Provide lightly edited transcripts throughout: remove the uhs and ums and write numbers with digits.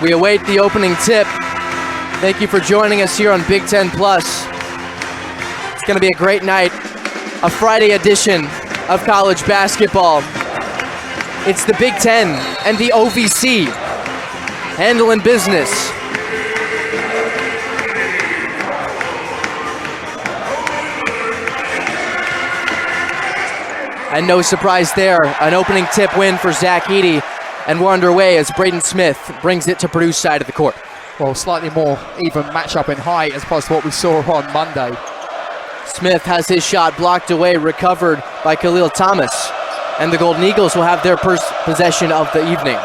We await the opening tip. Thank you for joining us here on Big Ten Plus. It's going to be a great night, a Friday edition of college basketball. It's the Big Ten and the OVC handling business. And no surprise there, an opening tip win for Zach Edey. And we're underway as Braden Smith brings it to Purdue's side of the court. Well, slightly more even matchup in height as opposed to what we saw on Monday. Smith has his shot blocked away, recovered by Khalil Thomas. And the Golden Eagles will have their first possession of the evening.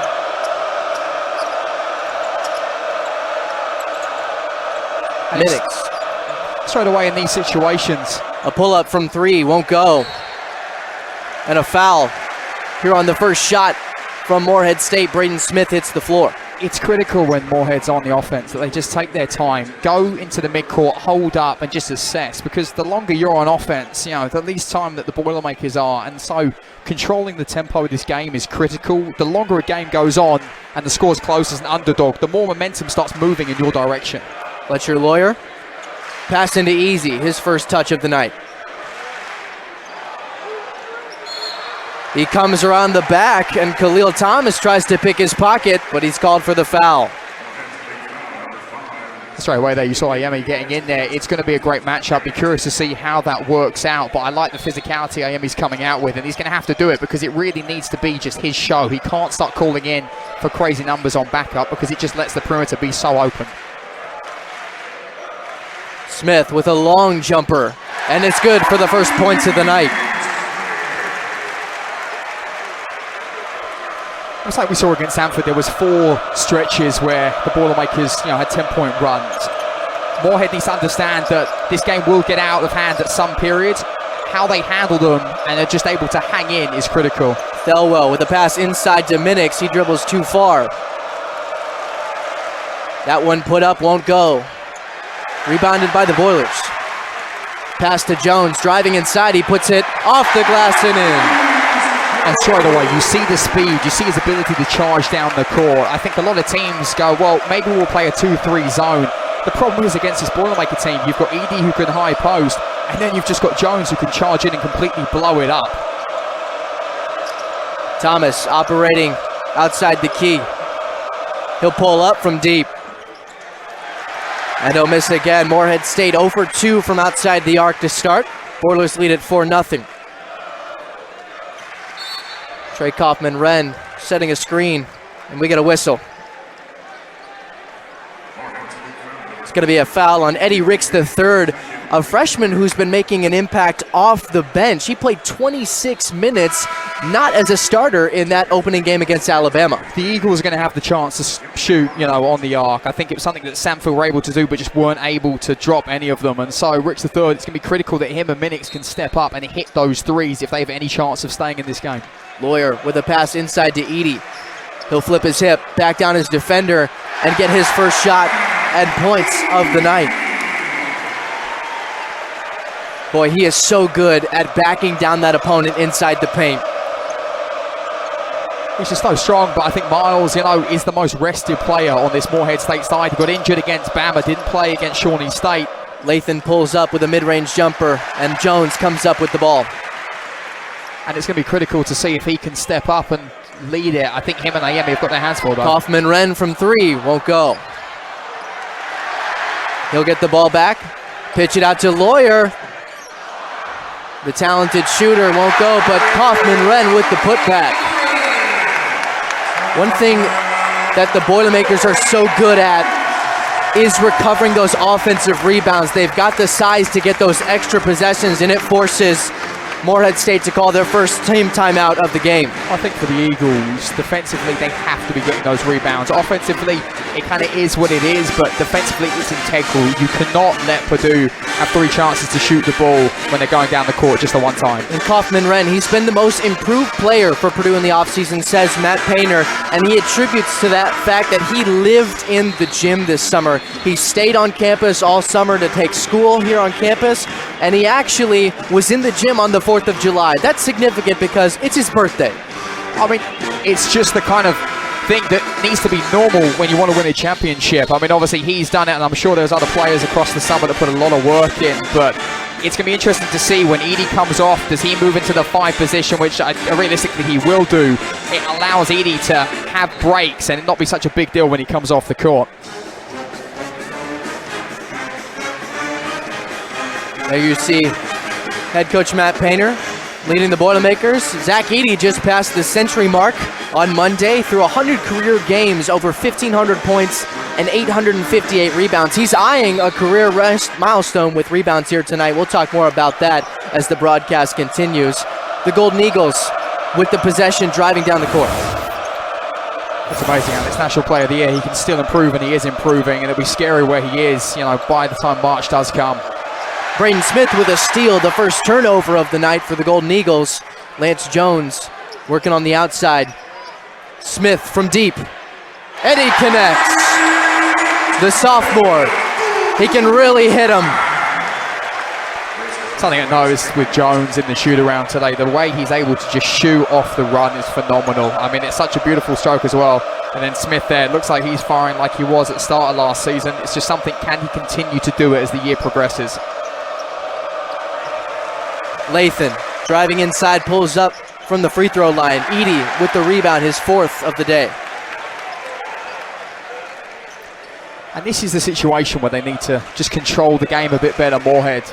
Minix. Straight away in these situations. A pull-up from three, won't go. And a foul here on the first shot from Morehead State. Braden Smith hits the floor. It's critical when Morehead's on the offense that they just take their time, go into the midcourt, hold up, and just assess. Because the longer you're on offense, the least time that the Boilermakers are. And so controlling the tempo of this game is critical. The longer a game goes on and the score's close as an underdog, the more momentum starts moving in your direction. Fletcher Lawyer. Pass into Easy, his first touch of the night. He comes around the back, and Khalil Thomas tries to pick his pocket, but he's called for the foul. Straight away there, you saw Ayemi getting in there. It's going to be a great matchup. Be curious to see how that works out, but I like the physicality Ayemi's coming out with, and he's going to have to do it because it really needs to be just his show. He can't start calling in for crazy numbers on backup because it just lets the perimeter be so open. Smith with a long jumper, and it's good for the first points of the night. It's like we saw against Sanford, there was 4 stretches where the Boilermakers, had 10-point runs. Morehead needs to understand that this game will get out of hand at some periods. How they handle them and are just able to hang in is critical. Thelwell with a pass inside to Minix. He dribbles too far. That one put up, won't go. Rebounded by the Boilers. Pass to Jones, driving inside. He puts it off the glass and in. And straight away, you see the speed, you see his ability to charge down the court. I think a lot of teams go, well, maybe we'll play a 2-3 zone. The problem is against this Boilermaker team, you've got Edey who can high post, and then you've just got Jones who can charge in and completely blow it up. Thomas operating outside the key. He'll pull up from deep. And he'll miss again. Morehead State 0 for 2 from outside the arc to start. Boilers lead at 4-0. Trey Kaufman-Wren setting a screen, and we get a whistle. It's going to be a foul on Edey Ricks III, a freshman who's been making an impact off the bench. He played 26 minutes, not as a starter in that opening game against Alabama. The Eagles are going to have the chance to shoot, on the arc. I think it was something that Sanford were able to do, but just weren't able to drop any of them. And so Ricks III, it's going to be critical that him and Minix can step up and hit those threes if they have any chance of staying in this game. Lawyer with a pass inside to Edey. He'll flip his hip, back down his defender, and get his first shot and points of the night. Boy, he is so good at backing down that opponent inside the paint. He's just so strong, but I think Miles, is the most rested player on this Morehead State side. He got injured against Bama, didn't play against Shawnee State. Lathan pulls up with a mid-range jumper, and Jones comes up with the ball. And it's going to be critical to see if he can step up and lead it. I think him and Ayemi have got their hands full. Kaufman-Wren from 3, won't go. He'll get the ball back, pitch it out to Lawyer. The talented shooter won't go, but Kaufman-Wren with the putback. One thing that the Boilermakers are so good at is recovering those offensive rebounds. They've got the size to get those extra possessions, and it forces Morehead State to call their first team timeout of the game. I think for the Eagles, defensively, they have to be getting those rebounds. Offensively, it kind of is what it is, but defensively, it's integral. You cannot let Purdue have 3 chances to shoot the ball when they're going down the court just the one time. And Kaufman-Wren, he's been the most improved player for Purdue in the offseason, says Matt Painter, and he attributes to that fact that he lived in the gym this summer. He stayed on campus all summer to take school here on campus, and he actually was in the gym on the 4th of July. That's significant because it's his birthday. I mean, it's just the kind of thing that needs to be normal when you want to win a championship. I mean, obviously he's done it, and I'm sure there's other players across the summer that put a lot of work in, but it's going to be interesting to see when Edey comes off. Does he move into the 5 position, which realistically he will do? It allows Edey to have breaks and it not be such a big deal when he comes off the court. There you see head coach Matt Painter leading the Boilermakers. Zach Edey just passed the century mark on Monday through 100 career games, over 1,500 points and 858 rebounds. He's eyeing a career milestone with rebounds here tonight. We'll talk more about that as the broadcast continues. The Golden Eagles with the possession, driving down the court. It's amazing how this National Player of the Year, he can still improve, and he is improving, and it'll be scary where he is, by the time March does come. Braden Smith with a steal, the first turnover of the night for the Golden Eagles. Lance Jones working on the outside. Smith from deep. Edey connects. The sophomore. He can really hit him. Something I noticed with Jones in the shoot around today, the way he's able to just shoot off the run is phenomenal. I mean, it's such a beautiful stroke as well. And then Smith there, looks like he's firing like he was at the start of last season. It's just something, can he continue to do it as the year progresses? Lathan driving inside, pulls up from the free throw line. Edey with the rebound, his 4th of the day. And this is the situation where they need to just control the game a bit better, Morehead.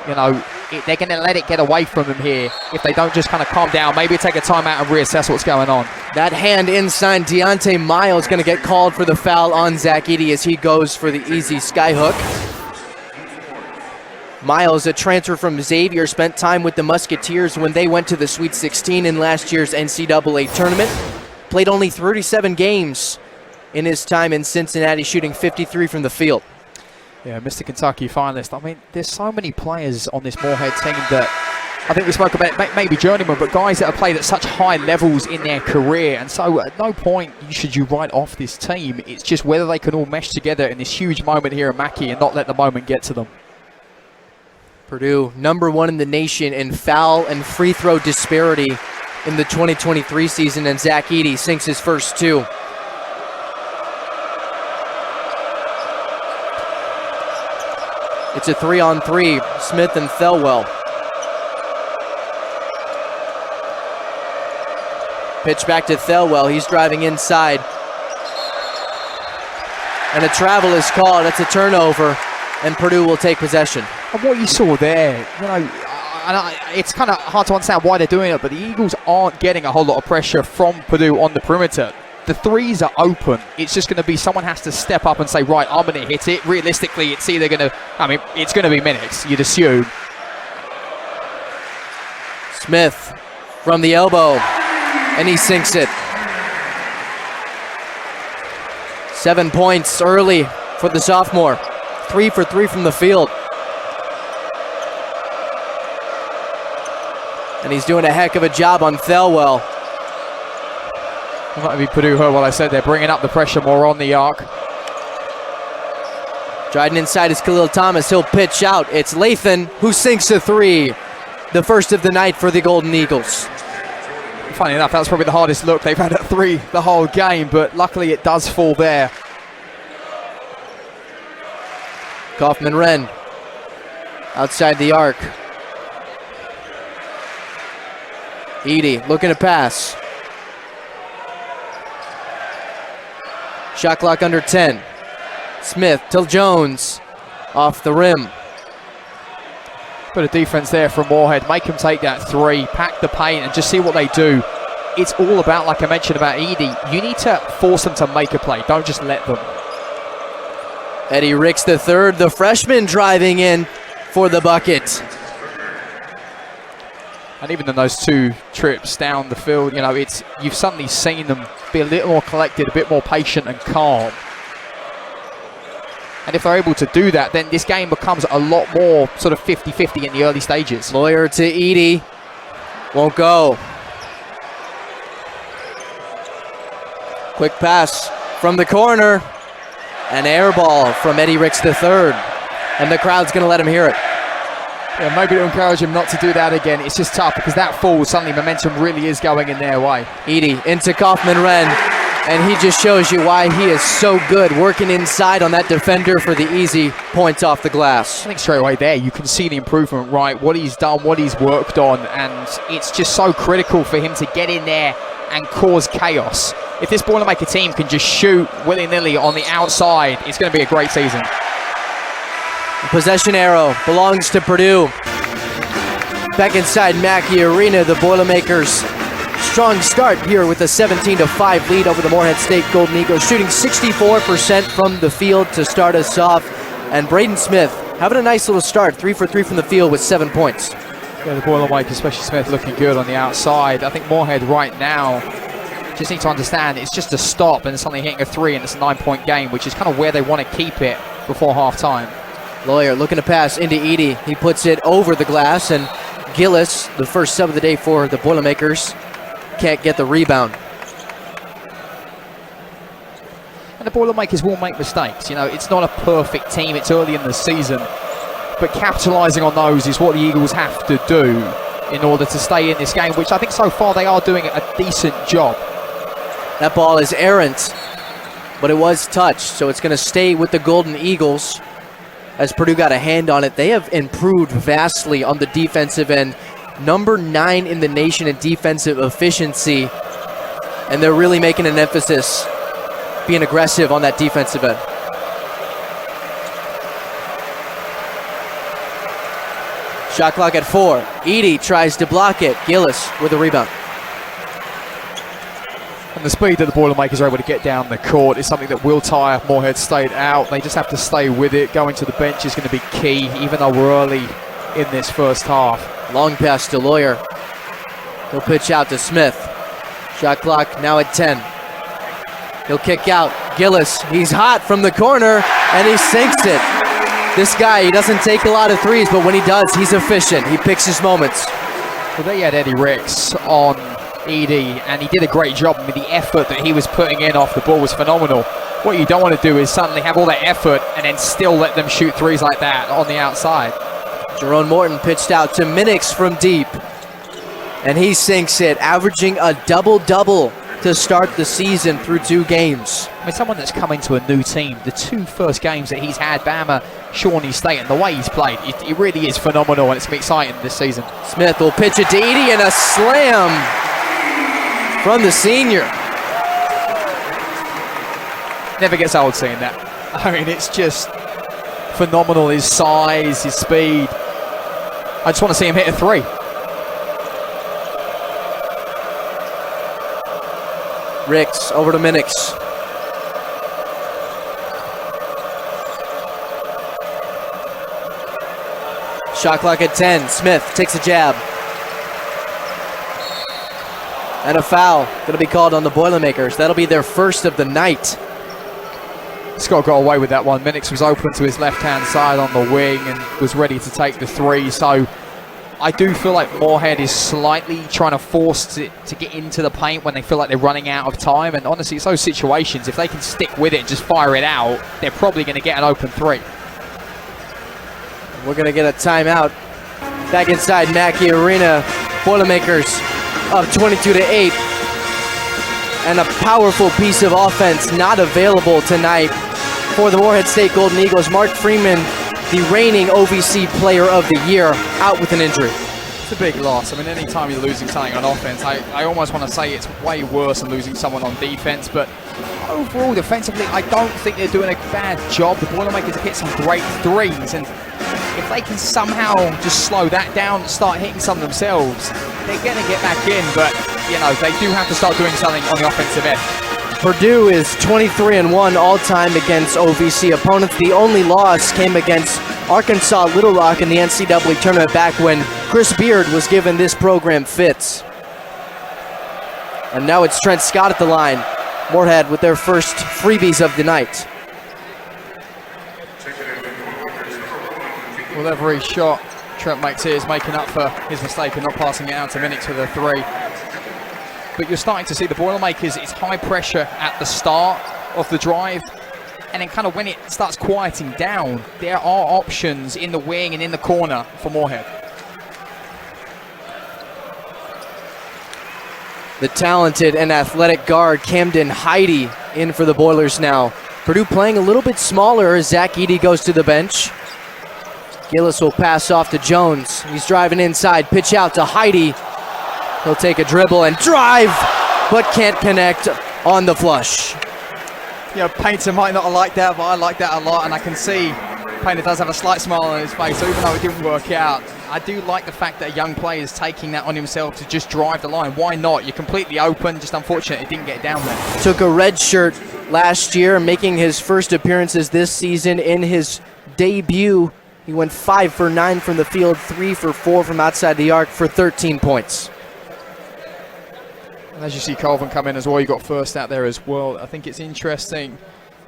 They're going to let it get away from them here if they don't just kind of calm down, maybe take a timeout and reassess what's going on. That hand inside, Deontay Miles going to get called for the foul on Zach Edey as he goes for the easy skyhook. Miles, a transfer from Xavier, spent time with the Musketeers when they went to the Sweet 16 in last year's NCAA tournament. Played only 37 games in his time in Cincinnati, shooting 53 from the field. Yeah, Mr. Kentucky finalist. I mean, there's so many players on this Morehead team that I think we spoke about, maybe journeymen, but guys that have played at such high levels in their career. And so at no point should you write off this team. It's just whether they can all mesh together in this huge moment here at Mackey and not let the moment get to them. Purdue, #1 in the nation in foul and free throw disparity in the 2023 season, and Zach Edey sinks his first 2. It's a 3-on-3, Smith and Thelwell. Pitch back to Thelwell, he's driving inside. And a travel is called, it's a turnover, and Purdue will take possession. And what you saw there, it's kind of hard to understand why they're doing it, but the Eagles aren't getting a whole lot of pressure from Purdue on the perimeter. The threes are open. It's just going to be someone has to step up and say, right, I'm going to hit it. Realistically, it's either going to, it's going to be minutes, you'd assume. Smith from the elbow, and he sinks it. 7 points early for the sophomore. 3 for 3 from the field. And he's doing a heck of a job on Thelwell. Might be Purdue heard what I said. They're bringing up the pressure more on the arc. Driving inside is Khalil Thomas. He'll pitch out. It's Lathan who sinks a 3. The first of the night for the Golden Eagles. Funny enough, that was probably the hardest look they've had at 3 the whole game, but luckily it does fall there. Kaufman-Wren outside the arc. Edey looking to pass. Shot clock under 10. Smith to Jones. Off the rim. Bit of defense there from Morehead. Make them take that 3, pack the paint, and just see what they do. It's all about, like I mentioned about Edey, you need to force them to make a play. Don't just let them. Edey Ricks III, the freshman, driving in for the bucket. And even in those 2 trips down the field, you've suddenly seen them be a little more collected, a bit more patient and calm. And if they're able to do that, then this game becomes a lot more sort of 50-50 in the early stages. Lawyer to Edey. Won't go. Quick pass from the corner. An air ball from Edey Ricks III. And the crowd's going to let him hear it. Yeah, maybe to encourage him not to do that again. It's just tough because that fall, suddenly momentum really is going in their way. Edey into Kaufman-Wren. And he just shows you why he is so good working inside on that defender for the easy points off the glass. I think straight away there you can see the improvement, right? What he's done, what he's worked on, and it's just so critical for him to get in there and cause chaos. If this Boilermaker team can just shoot willy-nilly on the outside, it's going to be a great season. The possession arrow belongs to Purdue. Back inside Mackey Arena, the Boilermakers. Strong start here with a 17-5 lead over the Morehead State Golden Eagles, shooting 64% from the field to start us off. And Braden Smith having a nice little start, 3 for 3 from the field with 7 points. Yeah, the Boilermakers, especially Smith, looking good on the outside. I think Morehead right now just need to understand it's just a stop and suddenly hitting a 3 and it's a 9-point game, which is kind of where they want to keep it before halftime. Lawyer looking to pass into Edey. He puts it over the glass, and Gillis, the first sub of the day for the Boilermakers, can't get the rebound. And the Boilermakers will make mistakes. You know, it's not a perfect team. It's early in the season. But capitalizing on those is what the Eagles have to do in order to stay in this game, which I think so far they are doing a decent job. That ball is errant, but it was touched, so it's going to stay with the Golden Eagles as Purdue got a hand on it. They have improved vastly on the defensive end. Number 9 in the nation in defensive efficiency, and they're really making an emphasis being aggressive on that defensive end. Shot clock at 4. Edey tries to block it. Gillis with a rebound. And the speed that the Boilermakers are able to get down the court is something that will tire Morehead State out. They just have to stay with it. Going to the bench is going to be key, even though we're early in this first half. Long pass to Lawyer. He'll pitch out to Smith. Shot clock now at 10. He'll kick out. Gillis, he's hot from the corner, and he sinks it. This guy, he doesn't take a lot of threes, but when he does, he's efficient. He picks his moments. Well, they had Edey Ricks on Edey, and he did a great job. I mean, the effort that he was putting in off the ball was phenomenal. What you don't want to do is suddenly have all that effort and then still let them shoot threes like that on the outside. Jerome Morton pitched out to Minix from deep, and he sinks it, averaging a double-double to start the season through 2 games. I mean, someone that's come into a new team, the 2 first games that he's had, Bama, Shawnee State, and the way he's played, it really is phenomenal, and it's going to be exciting this season. Smith will pitch it to Edey, and a slam from the senior. Never gets old seeing that. I mean, it's just phenomenal, his size, his speed. I just want to see him hit a 3. Ricks over to Minix. Shot clock at 10. Smith takes a jab. And a foul going to be called on the Boilermakers. That'll be their first of the night. Scott got away with that one. Minix was open to his left-hand side on the wing and was ready to take the 3. So I do feel like Morehead is slightly trying to force it to get into the paint when they feel like they're running out of time. And honestly, it's those situations. If they can stick with it and just fire it out, they're probably going to get an open 3. We're going to get a timeout. Back inside Mackey Arena. Boilermakers up 22-8. And a powerful piece of offense not available tonight for the Morehead State Golden Eagles. Mark Freeman, the reigning OVC Player of the Year, out with an injury. It's a big loss. I mean, anytime you're losing something on offense, I almost want to say it's way worse than losing someone on defense. But overall, defensively, I don't think they're doing a bad job. The Boilermakers hit some great threes, and if they can somehow just slow that down and start hitting some themselves, they're going to get back in. But, you know, they do have to start doing something on the offensive end. Purdue is 23-1 all-time against OVC opponents. The only loss came against Arkansas Little Rock in the NCAA tournament back when Chris Beard was given this program fits. And now it's Trent Scott at the line. Morehead with their first freebies of the night. Well, every shot Trent makes here is making up for his mistake of not passing it out to Minix with a 3. But you're starting to see the Boilermakers, it's high pressure at the start of the drive, and then kind of when it starts quieting down, there are options in the wing and in the corner for Morehead. The talented and athletic guard Camden Edey in for the Boilers now. Purdue playing a little bit smaller as Zach Edey goes to the bench. Gillis will pass off to Jones. He's driving inside, pitch out to Edey. He'll take a dribble and drive, but can't connect on the flush. You know, Painter might not have liked that, but I like that a lot, and I can see Painter does have a slight smile on his face, so even though it didn't work out. I do like the fact that a young player is taking that on himself to just drive the line. Why not? You're completely open, just unfortunate it didn't get down there. Took a red shirt last year, making his first appearances this season. In his debut, he went 5 for 9 from the field, 3 for 4 from outside the arc for 13 points. And as you see Colvin come in as well, you got first out there as well. I think it's interesting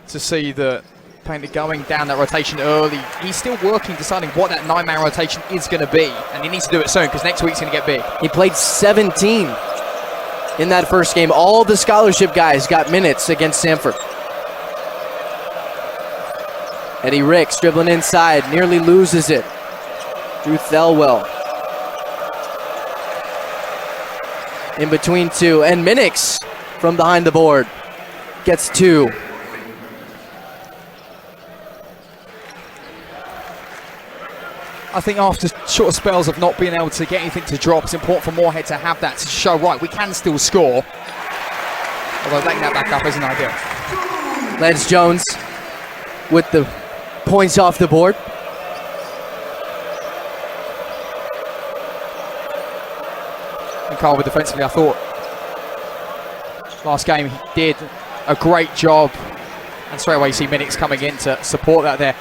to see that Painter going down that rotation early. He's still working, deciding what that 9-man rotation is going to be, and he needs to do it soon because next week's going to get big. He played 17 in that first game. All the scholarship guys got minutes against Samford. Eddie Ricks dribbling inside, nearly loses it. Drew Thelwell in between two, and Minix from behind the board gets 2. I think after short spells of not being able to get anything to drop, it's important for Morehead to have that to show, right, we can still score. Although letting that back up isn't ideal. Lance Jones with the points off the board. And Carver defensively, I thought last game he did a great job. And straight away you see Minix coming in to support that there.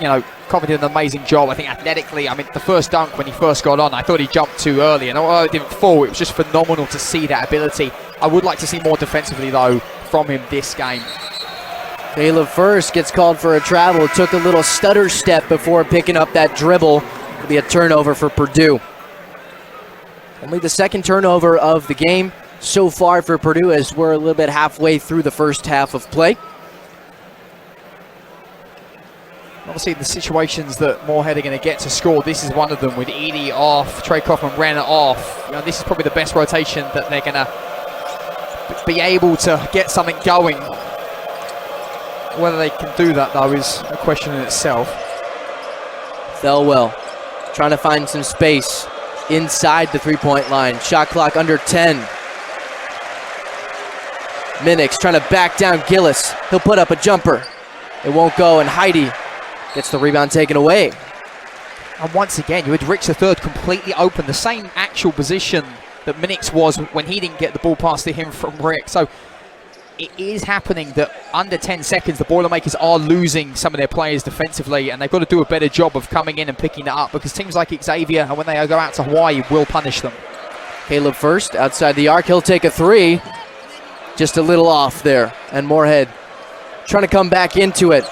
You know, Carver did an amazing job. I think athletically, I mean, the first dunk when he first got on, I thought he jumped too early. And although it didn't fall, it was just phenomenal to see that ability. I would like to see more defensively, though, from him this game. Caleb First gets called for a travel. Took a little stutter step before picking up that dribble. It'll be a turnover for Purdue. Only the second turnover of the game so far for Purdue, as we're a little bit halfway through the first half of play. Obviously, the situations that Morehead are going to get to score, this is one of them with Edey off, Trey Kaufman ran it off. You know, this is probably the best rotation that they're going to be able to get something going. Whether they can do that, though, is a question in itself. Thelwell trying to find some space inside the three-point line. Shot clock under 10. Minix trying to back down Gillis. He'll put up a jumper. It won't go, and Edey gets the rebound taken away. And once again, you had Ricks III completely open, the same actual position that Minix was when he didn't get the ball pass to him from Rick. So it is happening that under 10 seconds, the Boilermakers are losing some of their players defensively, and they've got to do a better job of coming in and picking that up, because teams like Xavier, and when they go out to Hawaii, will punish them. Caleb First outside the arc. He'll take a 3. Just a little off there. And Morehead trying to come back into it.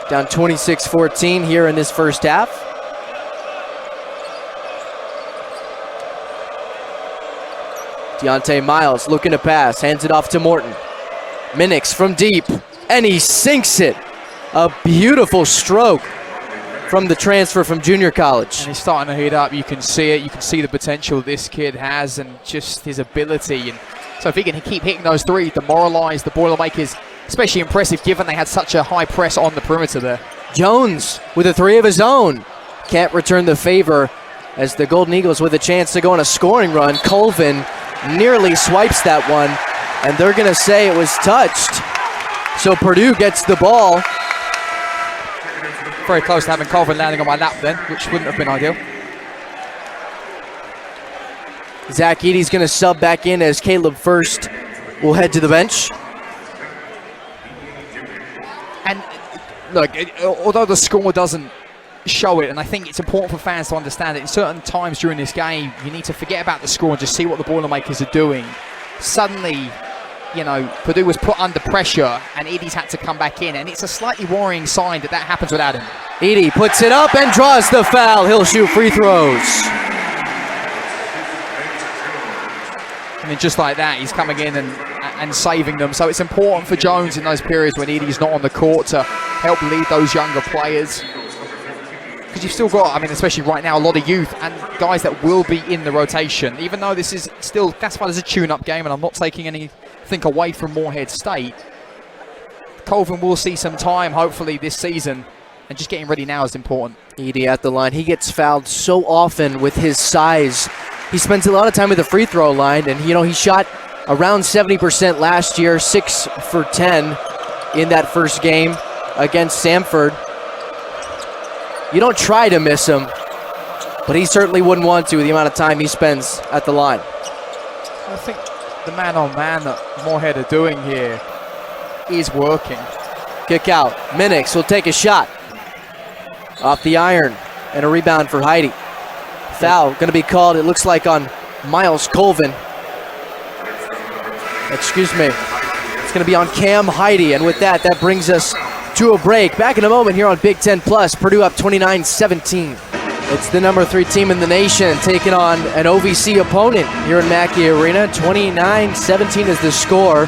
Down 26-14 here in this first half. Deontay Miles looking to pass, hands it off to Morton. Minix from deep, and he sinks it. A beautiful stroke from the transfer from junior college. And he's starting to heat up. You can see it. You can see the potential this kid has and just his ability. And so if he can keep hitting those threes, demoralize the Boilermakers. Especially impressive given they had such a high press on the perimeter there. Jones with a 3 of his own. Can't return the favor as the Golden Eagles with a chance to go on a scoring run. Colvin nearly swipes that one, and they're going to say it was touched. So Purdue gets the ball. Very close to having Colvin landing on my lap then, which wouldn't have been ideal. Zach Edey's going to sub back in as Caleb First will head to the bench. And look, although the score doesn't show it, and I think it's important for fans to understand that in certain times during this game, you need to forget about the score and just see what the Boilermakers are doing. Suddenly, you know, Purdue was put under pressure and Edey's had to come back in, and it's a slightly worrying sign that that happens without him. Edey puts it up and draws the foul. He'll shoot free throws. And then just like that, he's coming in and saving them. So it's important for Jones in those periods when Edey's not on the court to help lead those younger players. because you've still got, I mean, especially right now, a lot of youth and guys that will be in the rotation. Even though this is still classified as a tune-up game, and I'm not taking anything away from Morehead State, Colvin will see some time, hopefully, this season, and just getting ready now is important. Edey at the line. He gets fouled so often with his size. He spends a lot of time at the free throw line, and he shot around 70% last year, 6 for 10 in that first game against Samford. You don't try to miss him, but he certainly wouldn't want to with the amount of time he spends at the line. I think the man-on-man that Morehead are doing here is working. Kick out. Minix will take a shot off the iron, and a rebound for Edey. Foul going to be called, it looks like, on Miles Colvin. Excuse me. It's going to be on Cam Edey, and with that brings us to a break. Back in a moment here on Big Ten Plus. Purdue up 29-17. It's the number 3 team in the nation taking on an OVC opponent here in Mackey Arena. 29-17 is the score.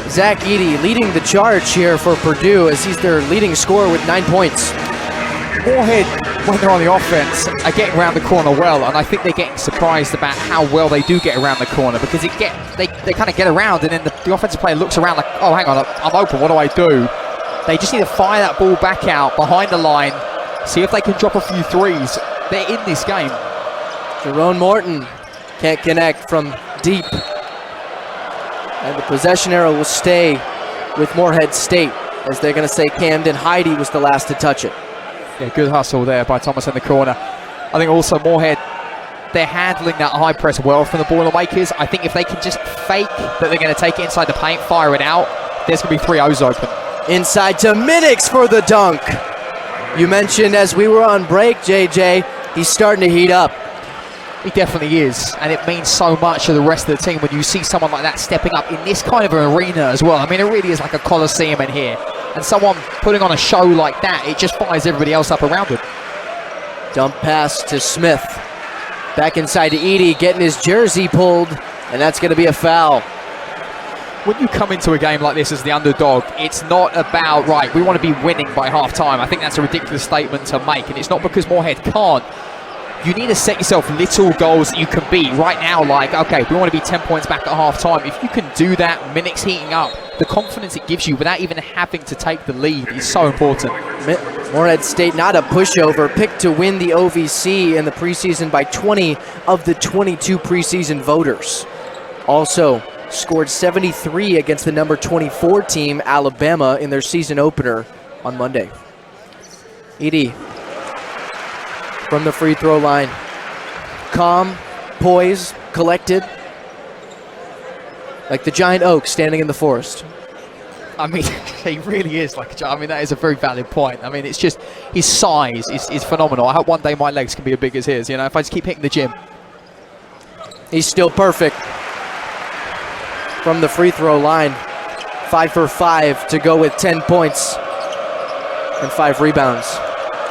Zach Edey leading the charge here for Purdue as he's their leading scorer with 9 points. Morehead, when they're on the offense, are getting around the corner well, and I think they're getting surprised about how well they do get around the corner, because they kind of get around, and then the offensive player looks around like, oh, hang on, I'm open, what do I do? They just need to fire that ball back out behind the line, see if they can drop a few threes. They're in this game. Jerome Morton can't connect from deep. And the possession arrow will stay with Morehead State, as they're going to say Camden Edey was the last to touch it. Yeah, good hustle there by Thomas in the corner. I think also Morehead, they're handling that high press well from the Boilermakers. I think if they can just fake that they're going to take it inside the paint, fire it out, there's going to be 3 O's open. Inside to Minix for the dunk. You mentioned as we were on break, JJ, he's starting to heat up. He definitely is, and it means so much to the rest of the team when you see someone like that stepping up in this kind of an arena as well. I mean, it really is like a coliseum in here, and someone putting on a show like that, it just fires everybody else up around him. Dump pass to Smith. Back inside to Edey, getting his jersey pulled, and that's going to be a foul. When you come into a game like this as the underdog, it's not about, right, we want to be winning by half-time. I think that's a ridiculous statement to make, and it's not because Morehead can't. You need to set yourself little goals that you can beat right now, like, okay, we want to be 10 points back at half-time. If you can do that, Minix heating up, the confidence it gives you without even having to take the lead is so important. Morehead State, not a pushover, picked to win the OVC in the preseason by 20 of the 22 preseason voters. Also scored 73 against the number 24 team, Alabama, in their season opener on Monday. Edey from the free throw line. Calm, poised, collected, like the giant oak standing in the forest. I mean, he really is like, I mean, that is a very valid point. I mean, it's just, his size is phenomenal. I hope one day my legs can be as big as his, you know, if I just keep hitting the gym. He's still perfect from the free throw line. 5 for 5 to go with 10 points and 5 rebounds.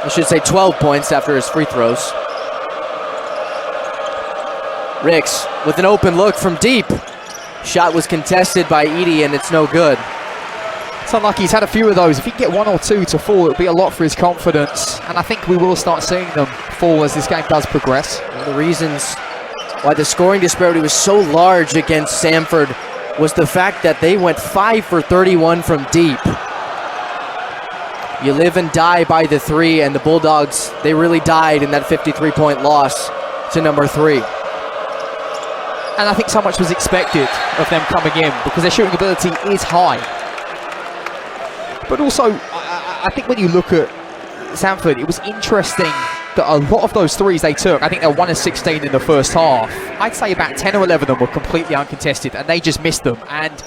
I should say 12 points after his free throws. Ricks with an open look from deep. Shot was contested by Edey, and it's no good. It's unlucky. He's had a few of those. If he can get 1 or 2 to fall, it'll be a lot for his confidence. And I think we will start seeing them fall as this game does progress. One of the reasons why the scoring disparity was so large against Samford was the fact that they went 5 for 31 from deep. You live and die by the 3, and the Bulldogs, they really died in that 53-point loss to number 3. And I think so much was expected of them coming in because their shooting ability is high. But also, I think when you look at Samford, it was interesting that a lot of those threes they took, I think they were 1 of 16 in the first half. I'd say about 10 or 11 of them were completely uncontested, and they just missed them. And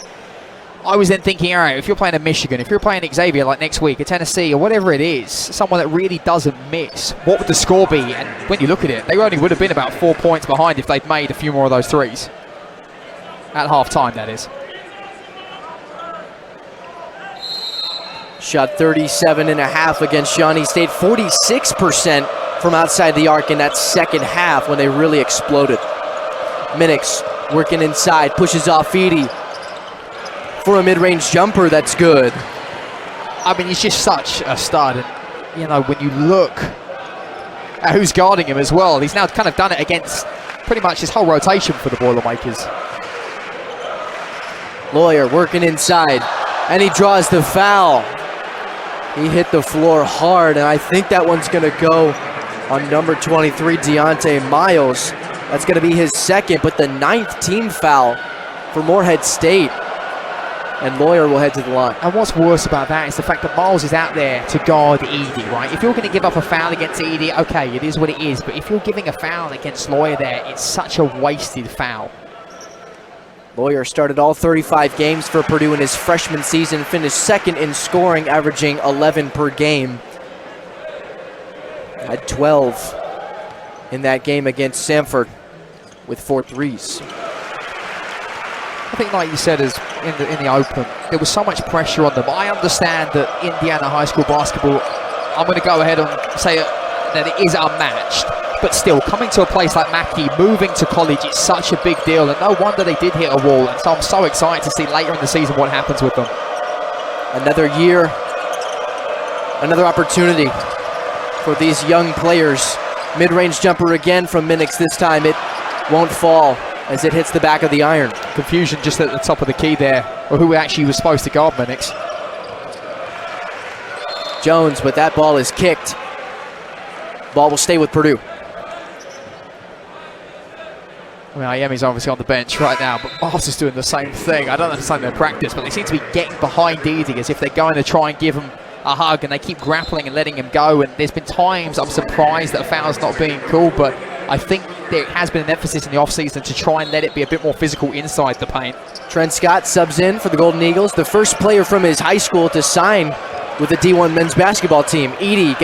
I was then thinking, all right, if you're playing at Michigan, if you're playing Xavier like next week, at Tennessee, or whatever it is, someone that really doesn't miss, what would the score be? And when you look at it, they only would have been about 4 points behind if they'd made a few more of those threes. At half-time, that is. Shot 37.5 against Shawnee State, 46% from outside the arc in that second half when they really exploded. Minix working inside, pushes off Edey for a mid-range jumper that's good. I mean, he's just such a stud. And, you know, when you look who's guarding him as well. He's now kind of done it against pretty much his whole rotation for the Boilermakers. Lawyer working inside, and he draws the foul. He hit the floor hard, and I think that one's going to go on number 23, Deontay Miles. That's going to be his second, but the 9th team foul for Morehead State. And Lawyer will head to the line. And what's worse about that is the fact that Miles is out there to guard Edey, right? If you're going to give up a foul against Edey, okay, it is what it is. But if you're giving a foul against Lawyer there, it's such a wasted foul. Lawyer started all 35 games for Purdue in his freshman season, finished second in scoring, averaging 11 per game. Had 12 in that game against Samford with 4 threes. I think, like you said, as in the open, there was so much pressure on them. I understand that Indiana high school basketball, I'm going to go ahead and say that it is unmatched. But still, coming to a place like Mackey, moving to college, it's such a big deal. And no wonder they did hit a wall. And so I'm so excited to see later in the season what happens with them. Another year, another opportunity for these young players. Mid-range jumper again from Minix. This time it won't fall as it hits the back of the iron. Confusion just at the top of the key there, or who actually was supposed to guard Minix. Jones, but that ball is kicked. Ball will stay with Purdue. I mean, Iemi's obviously on the bench right now, but Miles is doing the same thing. I don't understand their practice, but they seem to be getting behind Edey as if they're going to try and give him a hug, and they keep grappling and letting him go. And there's been times I'm surprised that a foul's not being called, but I think there has been an emphasis in the offseason to try and let it be a bit more physical inside the paint. Trent Scott subs in for the Golden Eagles, the first player from his high school to sign with the D1 men's basketball team. Edey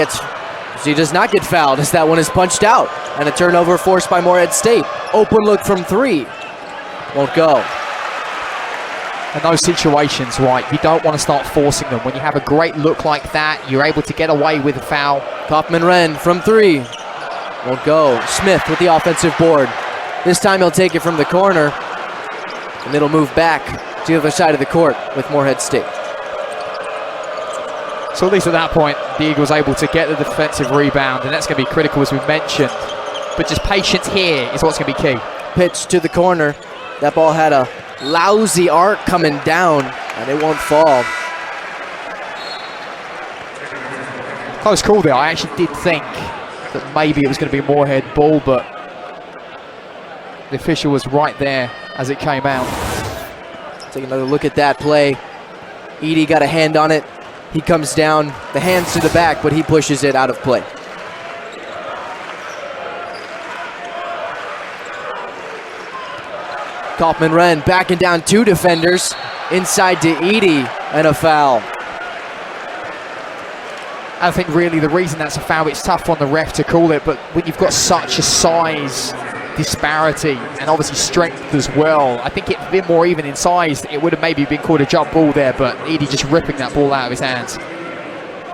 he does not get fouled as that one is punched out, and a turnover forced by Morehead State. Open look from 3. Won't go. In those situations, right, you don't want to start forcing them. When you have a great look like that, you're able to get away with a foul. Kaufman-Wren from 3. Won't go. Smith with the offensive board. This time he'll take it from the corner, and it'll move back to the other side of the court with Morehead State. So at least at that point, the Eagles able to get the defensive rebound, and that's going to be critical, as we mentioned. But just patience here is what's going to be key. Pitch to the corner. That ball had a lousy arc coming down, and it won't fall. Close call there. I actually did think that maybe it was going to be Morehead ball, but the official was right there as it came out. Take another look at that play. Edey got a hand on it. He comes down, the hands to the back, but he pushes it out of play. Kaufman-Wren backing down 2 defenders. Inside to Edey, and a foul. I think really the reason that's a foul, it's tough on the ref to call it, but when you've got such a size disparity and obviously strength as well, I think if it'd been more even in size, it would have maybe been called a jump ball there, but Edey just ripping that ball out of his hands.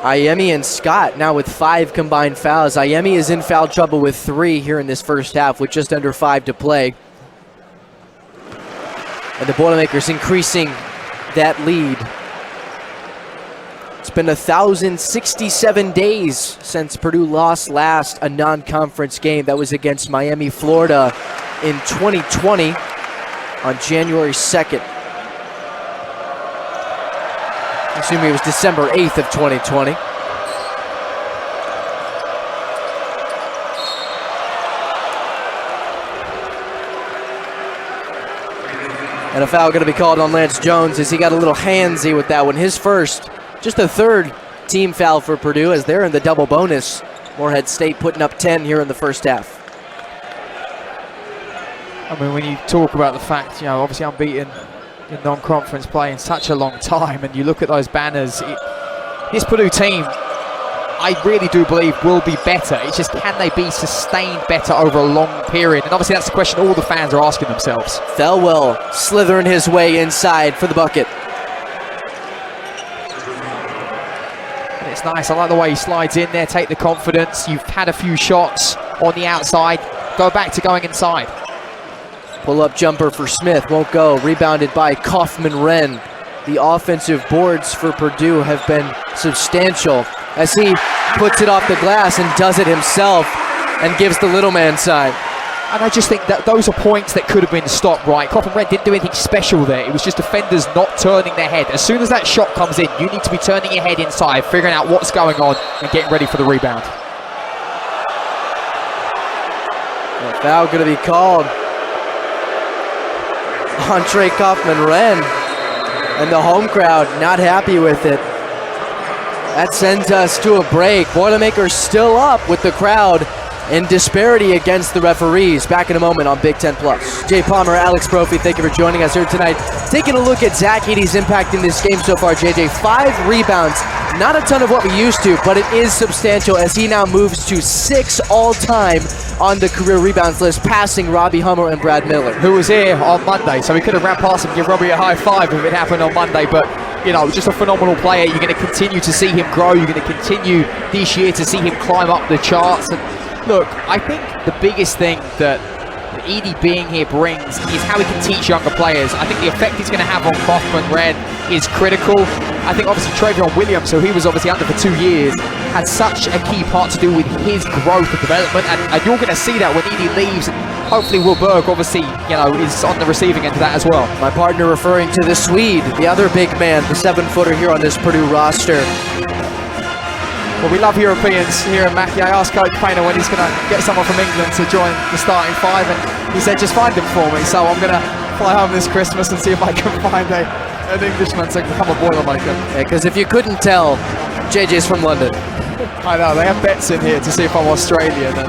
Iemi and Scott now with 5 combined fouls. Iemi is in foul trouble with 3 here in this first half with just under 5 to play. And the Boilermakers increasing that lead. It's been 1,067 days since Purdue lost last a non-conference game. That was against Miami, Florida in 2020 on January 2nd. Assuming it was December 8th of 2020. And a foul going to be called on Lance Jones as he got a little handsy with that one. His first, just the 3rd team foul for Purdue as they're in the double bonus. Morehead State putting up 10 here in the first half. I mean, when you talk about the fact, you know, obviously unbeaten in non-conference play in such a long time, and you look at those banners, this Purdue team, I really do believe will be better. It's just, can they be sustained better over a long period? And obviously that's the question all the fans are asking themselves. Thelwell slithering his way inside for the bucket. And it's nice. I like the way he slides in there, take the confidence. You've had a few shots on the outside. Go back to going inside. Pull-up jumper for Smith, won't go. Rebounded by Kaufman-Wren. The offensive boards for Purdue have been substantial as he puts it off the glass and does it himself. and gives the little man sign. And I just think that those are points that could have been stopped, right? Coffin Red didn't do anything special there. It was just defenders not turning their head. As soon as that shot comes in, you need to be turning your head inside, figuring out what's going on, and getting ready for the rebound. A foul going to be called on Trey Kaufman-Wren, and the home crowd not happy with it. That sends us to a break. Boilermakers still up with the crowd in disparity against the referees. Back in a moment on Big Ten Plus. Jay Palmer, Alex Brophy, thank you for joining us here tonight. Taking a look at Zach Edey's impact in this game so far, JJ. 5 rebounds, not a ton of what we used to, but it is substantial as he now moves to 6 all-time on the career rebounds list, passing Robbie Hummer and Brad Miller. Who was here on Monday, so we could have ran past him and give Robbie a high five if it happened on Monday, but you know, just a phenomenal player. You're going to continue to see him grow. You're going to continue this year to see him climb up the charts. And look, I think the biggest thing that Edey being here brings is how he can teach younger players. I think the effect he's going to have on Kaufman-Wren is critical. I think obviously Travion Williams, so he was obviously under for 2 years, had such a key part to do with his growth and development, and you're going to see that when Edey leaves. Hopefully Will Berg obviously, you know, is on the receiving end of that as well. My partner referring to the Swede, the other big man, the 7-footer here on this Purdue roster. Well, we love Europeans here at Mackey. I asked Coach Painter when he's going to get someone from England to join the starting 5, and he said just find him for me. So I'm going to fly home this Christmas and see if I can find an Englishman to become a Boilermaker. Yeah, because if you couldn't tell, JJ's from London. I know, they have bets in here to see if I'm Australian, and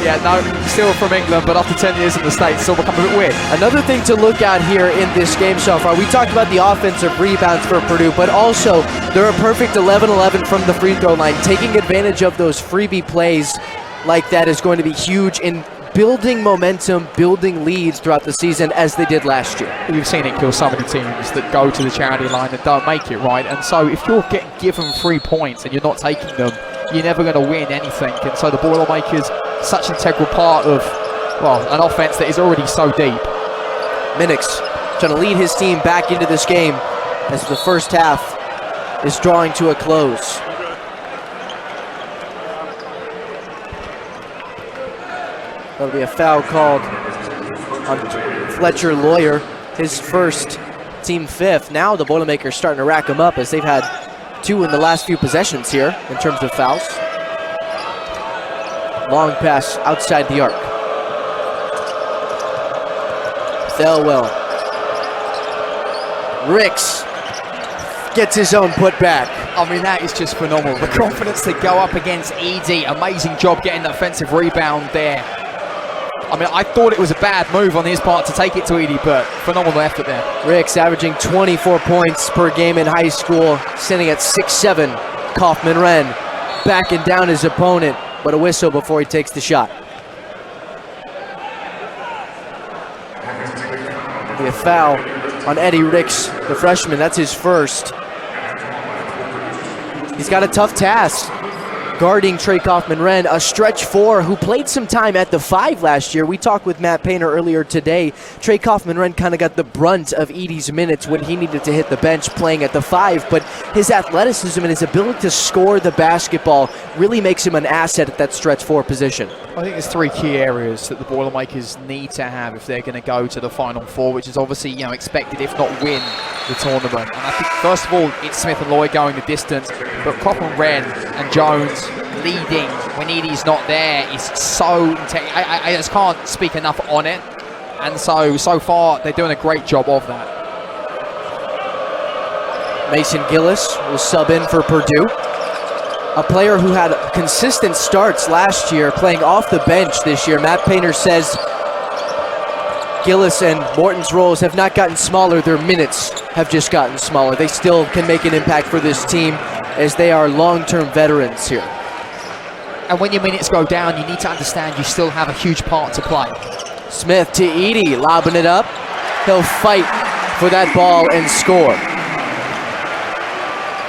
yeah, no, still from England, but after 10 years in the States, it's all become a bit weird. Another thing to look at here in this game so far, we talked about the offensive rebounds for Purdue, but also they're a perfect 11-11 from the free throw line. Taking advantage of those freebie plays like that is going to be huge in building momentum, building leads throughout the season as they did last year. You've seen it kill so many teams that go to the charity line and don't make it, right? And so if you're getting given 3 points and you're not taking them, you're never going to win anything. And so the Boilermakers, such an integral part of, well, an offense that is already so deep. Minix trying to lead his team back into this game as the first half is drawing to a close. That'll be a foul called on Fletcher Lawyer, his first, team 5th. Now the Boilermakers starting to rack them up as they've had 2 in the last few possessions here in terms of fouls. Long pass outside the arc. Thelwell. Ricks gets his own putback. I mean, that is just phenomenal. The confidence to go up against Edey. Amazing job getting the offensive rebound there. I mean, I thought it was a bad move on his part to take it to Edey, but phenomenal effort there. Ricks averaging 24 points per game in high school, sitting at 6'7". Kaufman-Wren backing down his opponent, but a whistle before he takes the shot. There'll be a foul on Edey Ricks, the freshman. That's his first. He's got a tough task guarding Trey Kaufman-Wren, a stretch 4 who played some time at the 5 last year. We talked with Matt Painter earlier today. Trey Kaufman-Wren kind of got the brunt of Edey's minutes when he needed to hit the bench playing at the 5, but his athleticism and his ability to score the basketball really makes him an asset at that stretch 4 position. I think there's 3 key areas that the Boilermakers need to have if they're going to go to the Final Four, which is obviously, you know, expected, if not win, the tournament. And I think, first of all, it's Smith and Lloyd going the distance, but Kaufman-Wren and Jones leading when Edey's not there is so I just can't speak enough on it. And so far, they're doing a great job of that. Mason Gillis will sub in for Purdue. A player who had consistent starts last year, playing off the bench this year. Matt Painter says Gillis and Morton's roles have not gotten smaller, their minutes have just gotten smaller. They still can make an impact for this team as they are long-term veterans here. And when your minutes go down, you need to understand you still have a huge part to play. Smith to Edey, lobbing it up. He'll fight for that ball and score.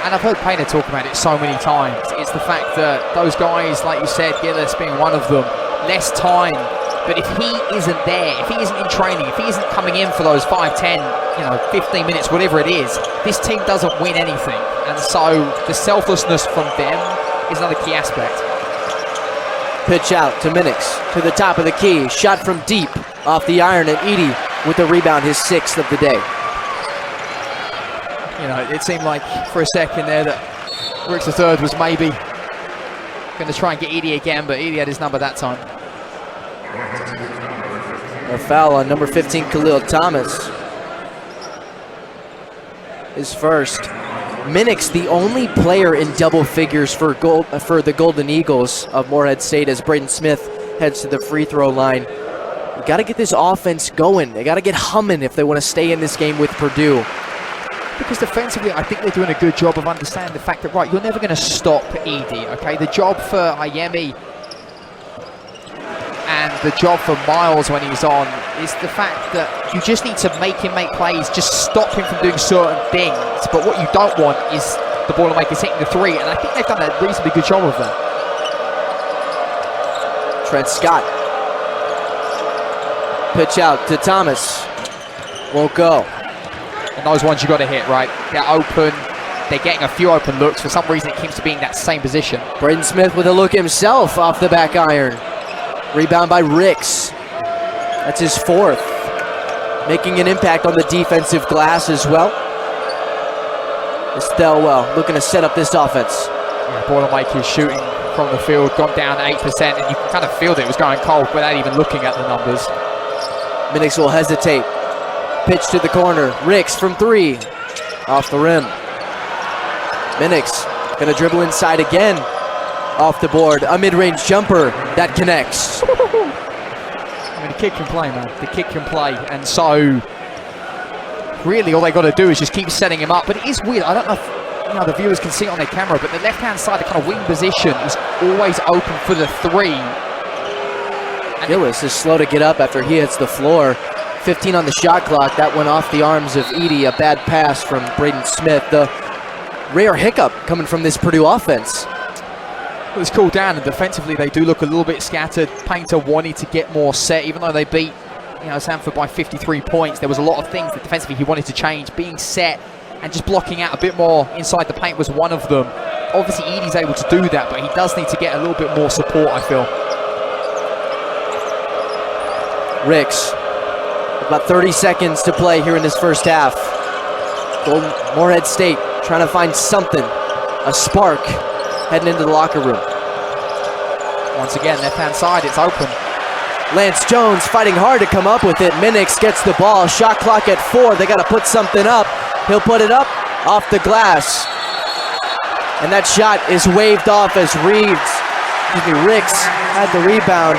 And I've heard Painter talk about it so many times. It's the fact that those guys, like you said, Gillis being one of them, less time. But if he isn't there, if he isn't in training, if he isn't coming in for those 5, 10, 15 minutes, whatever it is, this team doesn't win anything. And so the selflessness from them is another key aspect. Pitch out to Minix, to the top of the key. Shot from deep, off the iron, and Edey with the rebound, his 6th of the day. You know, it seemed like for a second there that Ricks III was maybe going to try and get Edey again, but Edey had his number that time. A foul on number 15, Khalil Thomas. His first. Minix, the only player in double figures for the Golden Eagles of Morehead State, as Braden Smith heads to the free throw line. You got to get this offense going. They got to get humming if they want to stay in this game with Purdue. Because defensively, I think they're doing a good job of understanding the fact that, right, you're never going to stop Edey, okay? The job for Ayemi and the job for Miles when he's on is the fact that you just need to make him make plays, just stop him from doing certain things. But what you don't want is the Boilermakers hitting the 3, and I think they've done a reasonably good job of that. Trent Scott. Pitch out to Thomas. Won't go. And those ones you got to hit, right? They're open. They're getting a few open looks. For some reason, it keeps to being that same position. Braden Smith with a look himself off the back iron. Rebound by Ricks. That's his 4th. Making an impact on the defensive glass as well. Stelwell looking to set up this offense. Yeah, Boilermakers shooting from the field, gone down 8%, and you can kind of feel that it was going cold without even looking at the numbers. Minix will hesitate. Pitch to the corner. Ricks from 3. Off the rim. Minix gonna dribble inside again. Off the board. A mid-range jumper that connects. I mean, the kid can play, man. The kid can play. And so, really, all they got to do is just keep setting him up. But it is weird. I don't know if the viewers can see it on their camera, but the left-hand side, the kind of wing position, is always open for the 3. And Gillis is slow to get up after he hits the floor. 15 on the shot clock. That went off the arms of Edey. A bad pass from Braden Smith. The rare hiccup coming from this Purdue offense. Well, it's cooled down, and defensively they do look a little bit scattered. Painter wanting to get more set, even though they beat Sanford by 53 points. There was a lot of things that defensively he wanted to change. Being set and just blocking out a bit more inside the paint was one of them. Obviously, Edey's able to do that, but he does need to get a little bit more support, I feel. Ricks. About 30 seconds to play here in this first half. Morehead State trying to find something, a spark, heading into the locker room. Once again, left-hand side, it's open. Lance Jones fighting hard to come up with it. Minix gets the ball. Shot clock at 4. They got to put something up. He'll put it up off the glass. And that shot is waved off as Ricks had the rebound.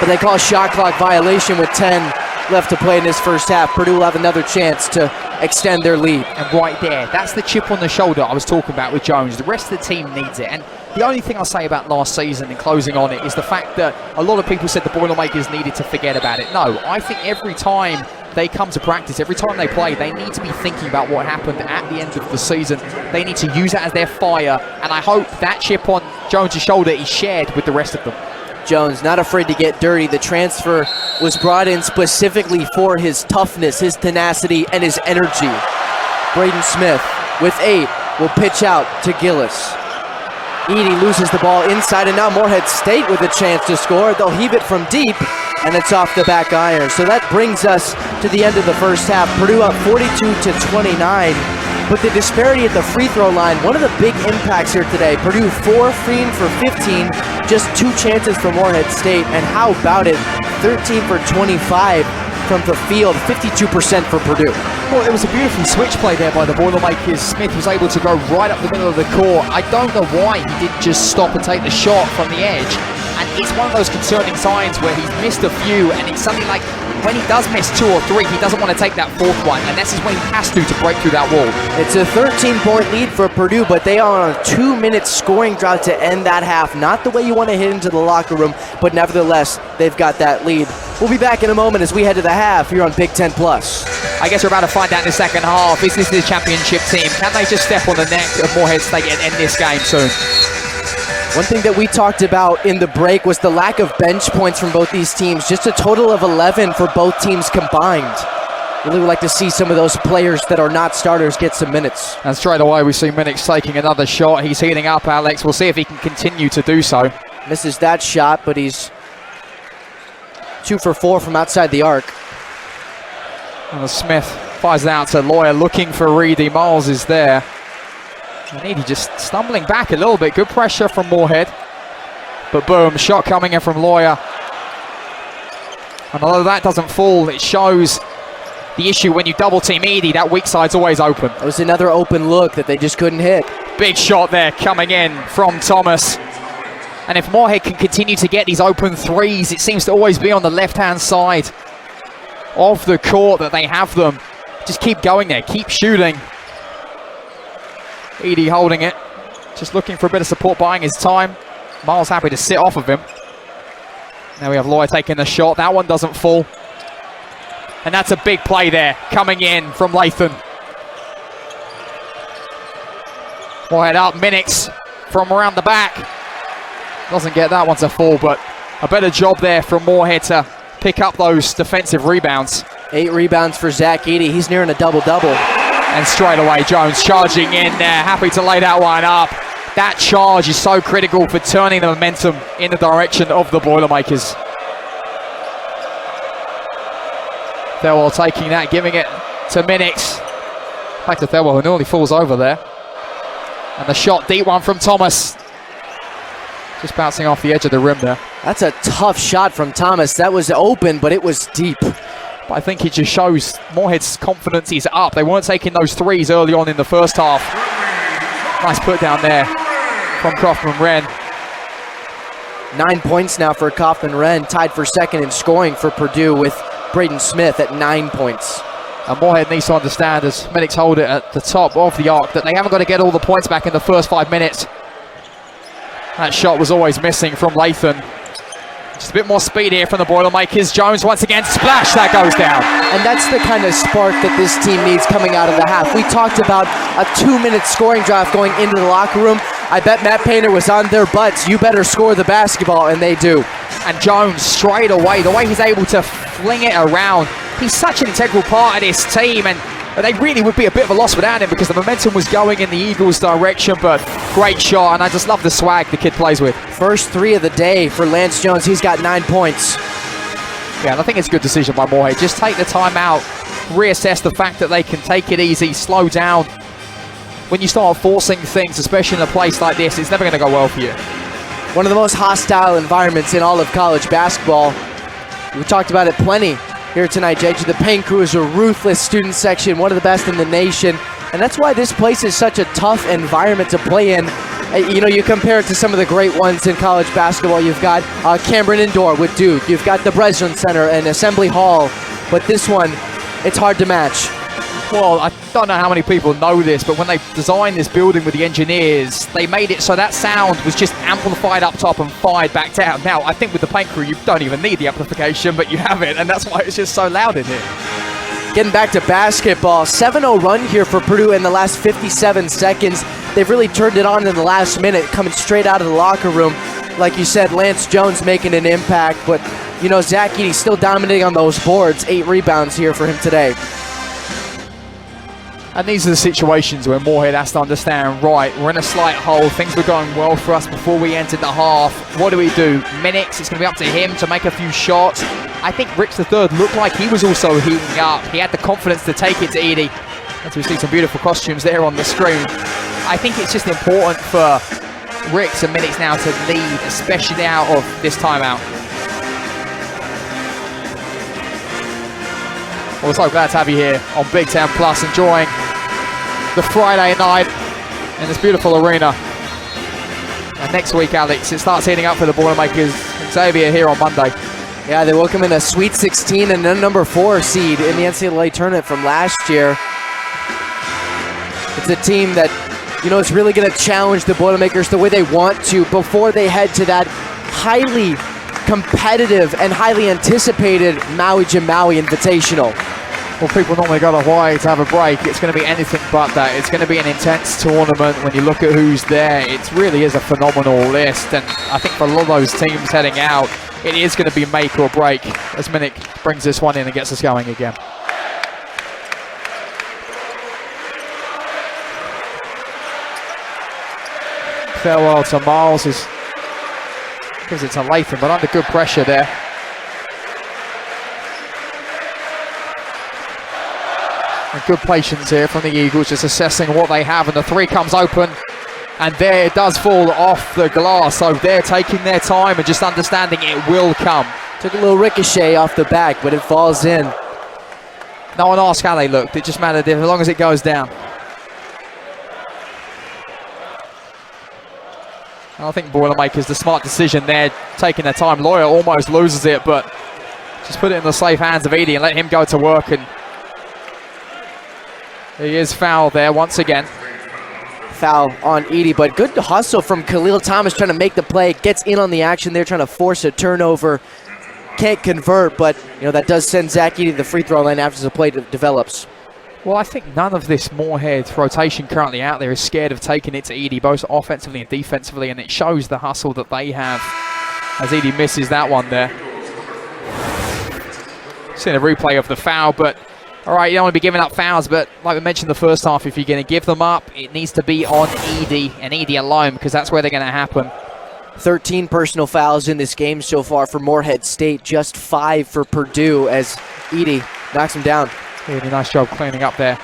But they call shot clock violation with 10 left to play in this first half. Purdue will have another chance to extend their lead. And right there, that's the chip on the shoulder I was talking about with Jones. The rest of the team needs it. And the only thing I'll say about last season and closing on it is the fact that a lot of people said the Boilermakers needed to forget about it. No, I think every time they come to practice, every time they play, they need to be thinking about what happened at the end of the season. They need to use that as their fire, and I hope that chip on Jones' shoulder is shared with the rest of them. Jones not afraid to get dirty. The transfer was brought in specifically for his toughness, his tenacity, and his energy. Braden Smith with 8 will pitch out to Gillis. Edey loses the ball inside, and now Morehead State with a chance to score. They'll heave it from deep, and it's off the back iron. So that brings us to the end of the first half. Purdue up 42-29. But the disparity at the free throw line, one of the big impacts here today. Purdue 4 free for 15, just 2 chances for Morehead State. And how about it? 13 for 25 from the field, 52% for Purdue. Well, it was a beautiful switch play there by the Boilermakers. Smith was able to go right up the middle of the court. I don't know why he didn't just stop and take the shot from the edge. And it's one of those concerning signs where he's missed a few, and it's something like when he does miss 2 or 3, he doesn't want to take that 4th one, and this is when he has to break through that wall. It's a 13-point lead for Purdue, but they are on a 2-minute scoring drought to end that half. Not the way you want to hit into the locker room, but nevertheless, they've got that lead. We'll be back in a moment as we head to the half here on Big Ten Plus. I guess we're about to find out in the second half. Is this the championship team? Can they just step on the neck of Morehead State and end this game soon? One thing that we talked about in the break was the lack of bench points from both these teams. Just a total of 11 for both teams combined. Really would like to see some of those players that are not starters get some minutes. And straight away we see Minix taking another shot. He's heating up, Alex. We'll see if he can continue to do so. Misses that shot, but he's 2 for 4 from outside the arc. And Smith fires it out to Lawyer looking for Edey. Miles is there. And Edey just stumbling back a little bit. Good pressure from Morehead. But boom, shot coming in from Lawyer. And although that doesn't fall, it shows the issue when you double team Edey, that weak side's always open. It was another open look that they just couldn't hit. Big shot there coming in from Thomas. And if Morehead can continue to get these open threes, it seems to always be on the left-hand side of the court that they have them. Just keep going there, keep shooting. Edey holding it, just looking for a bit of support, buying his time. Miles happy to sit off of him. Now we have Lawyer taking the shot. That one doesn't fall. And that's a big play there, coming in from Lathan. Morehead up, Minix from around the back. Doesn't get that one to fall, but a better job there from Morehead to pick up those defensive rebounds. 8 rebounds for Zach Edey. He's nearing a double-double. And straight away, Jones charging in there, happy to lay that one up. That charge is so critical for turning the momentum in the direction of the Boilermakers. Thelwell taking that, giving it to Minix. Back to Thelwell, who nearly falls over there. And the shot, deep one from Thomas. Just bouncing off the edge of the rim there. That's a tough shot from Thomas. That was open, but it was deep. But I think it just shows Morehead's confidence is up. They weren't taking those threes early on in the first half. Nice put down there from Kaufman-Wren. 9 points now for Kaufman-Wren, tied for second in scoring for Purdue with Braden Smith at 9 points. And Morehead needs to understand, as Minix hold it at the top of the arc, that they haven't got to get all the points back in the first 5 minutes. That shot was always missing from Lathan. Just a bit more speed here from the Boilermakers. Jones once again, splash, that goes down. And that's the kind of spark that this team needs coming out of the half. We talked about a 2-minute scoring drive going into the locker room. I bet Matt Painter was on their butts. You better score the basketball, and they do. And Jones straight away, the way he's able to fling it around. He's such an integral part of this team, and they really would be a bit of a loss without him because the momentum was going in the Eagles' direction, but great shot, and I just love the swag the kid plays with. First 3 of the day for Lance Jones. He's got 9 points. Yeah, and I think it's a good decision by Morehead. Just take the time out, reassess the fact that they can take it easy, slow down. When you start forcing things, especially in a place like this, it's never going to go well for you. One of the most hostile environments in all of college basketball. We talked about it plenty here tonight, JG. The Paint Crew is a ruthless student section, one of the best in the nation. And that's why this place is such a tough environment to play in. You know, you compare it to some of the great ones in college basketball. You've got Cameron Indoor with Duke. You've got the Breslin Center and Assembly Hall. But this one, it's hard to match. Well, I don't know how many people know this, but when they designed this building with the engineers, they made it so that sound was just amplified up top and fired back down. Now, I think with the Paint Crew, you don't even need the amplification, but you have it, and that's why it's just so loud in here. Getting back to basketball, 7-0 run here for Purdue in the last 57 seconds. They've really turned it on in the last minute, coming straight out of the locker room. Like you said, Lance Jones making an impact, but, you know, Zach Edey still dominating on those boards. 8 rebounds here for him today. And these are the situations where Morehead has to understand, right, we're in a slight hole, things were going well for us before we entered the half. What do? Minix, it's going to be up to him to make a few shots. I think Ricks III looked like he was also heating up. He had the confidence to take it to Edey. As we see some beautiful costumes there on the screen. I think it's just important for Ricks and Minix now to lead, especially out of this timeout. We're so glad to have you here on Big Ten Plus, enjoying the Friday night in this beautiful arena. And next week, Alex, it starts heating up for the Boilermakers. Xavier here on Monday. Yeah, they welcome in a Sweet 16 and a number 4 seed in the NCAA tournament from last year. It's a team that, you know, is really going to challenge the Boilermakers the way they want to before they head to that highly competitive and highly anticipated Maui Jim Maui Invitational. Well, people normally go to Hawaii to have a break. It's going to be anything but that. It's going to be an intense tournament. When you look at who's there, it really is a phenomenal list. And I think for a lot of those teams heading out, it is going to be make or break as Minix brings this one in and gets us going again. Farewell to Miles. His Gives it to Latham, but under good pressure there. And good patience here from the Eagles, just assessing what they have, and the three comes open. And there it does fall off the glass, so they're taking their time and just understanding it will come. Took a little ricochet off the back, but it falls in. No one asked how they looked, it just mattered as long as it goes down. I think Boilermakers, the smart decision there, taking their time. Lawyer almost loses it, but just put it in the safe hands of Edey and let him go to work. And he is fouled there once again. Foul on Edey, but good hustle from Khalil Thomas trying to make the play. Gets in on the action there, trying to force a turnover. Can't convert, but that does send Zach Edey to the free throw line after the play develops. Well, I think none of this Morehead rotation currently out there is scared of taking it to Edey, both offensively and defensively, and it shows the hustle that they have as Edey misses that one there. Seeing a replay of the foul, but all right, you don't want to be giving up fouls, but like we mentioned the first half, if you're going to give them up, it needs to be on Edey and Edey alone, because that's where they're going to happen. 13 personal fouls in this game so far for Morehead State, just 5 for Purdue as Edey knocks him down. Really nice job cleaning up there.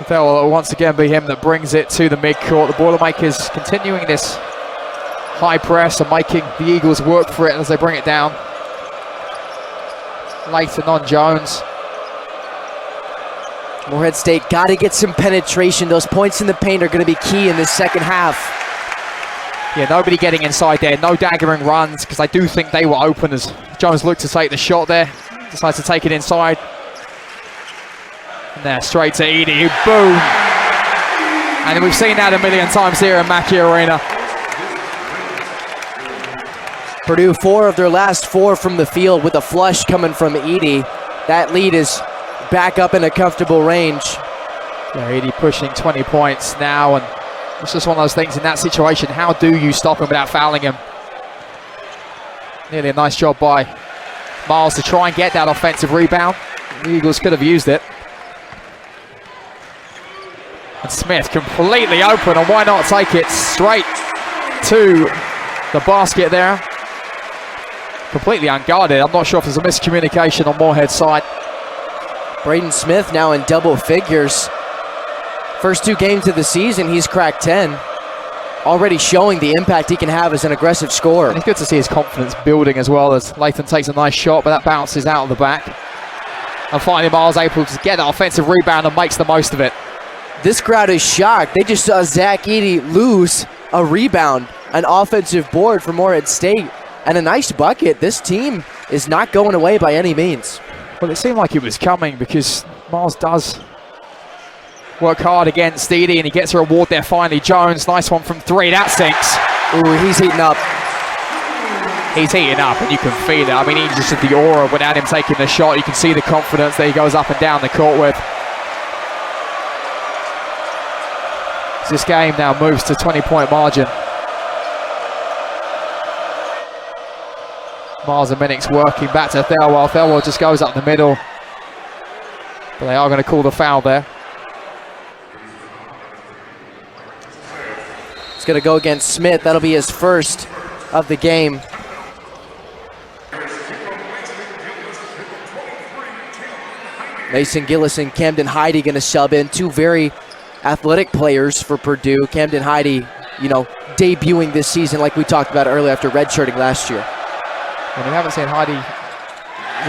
That will once again be him that brings it to the midcourt. The Boilermakers continuing this high press and making the Eagles work for it as they bring it down. Layton on Jones. Morehead State got to get some penetration. Those points in the paint are going to be key in this second half. Yeah, nobody getting inside there. No daggering runs, because I do think they were open as Jones looked to take the shot there. Decides to take it inside. And there, straight to Edey, boom! And we've seen that a million times here in Mackey Arena. Purdue 4 of their last 4 from the field with a flush coming from Edey. That lead is back up in a comfortable range. Yeah, Edey pushing 20 points now, and it's just one of those things in that situation. How do you stop him without fouling him? Nearly a nice job by Miles to try and get that offensive rebound. The Eagles could have used it. And Smith completely open, and why not take it straight to the basket there. Completely unguarded. I'm not sure if there's a miscommunication on Morehead's side. Braden Smith now in double figures. First 2 games of the season, he's cracked 10. Already showing the impact he can have as an aggressive scorer. And it's good to see his confidence building as well, as Latham takes a nice shot, but that bounces out of the back. And finally Miles able to get that offensive rebound and makes the most of it. This crowd is shocked. They just saw Zach Edey lose a rebound, an offensive board for Morehead State, and a nice bucket. This team is not going away by any means. Well, it seemed like it was coming, because Miles does work hard against Edey, and he gets a reward there finally. Jones, nice one from 3, that sinks. Ooh, he's heating up. He's heating up, and you can feel it. I mean, even just the aura without him taking the shot, you can see the confidence that he goes up and down the court with. This game now moves to 20-point margin. Miles and Minnick's working back to Thelwell. Thelwell just goes up the middle. But they are going to call the foul there. It's going to go against Smith. That'll be his first of the game. Mason Gillis and Camden Heide going to sub in. 2 very athletic players for Purdue. Camden Heide, debuting this season like we talked about earlier after redshirting last year. And we haven't seen Heide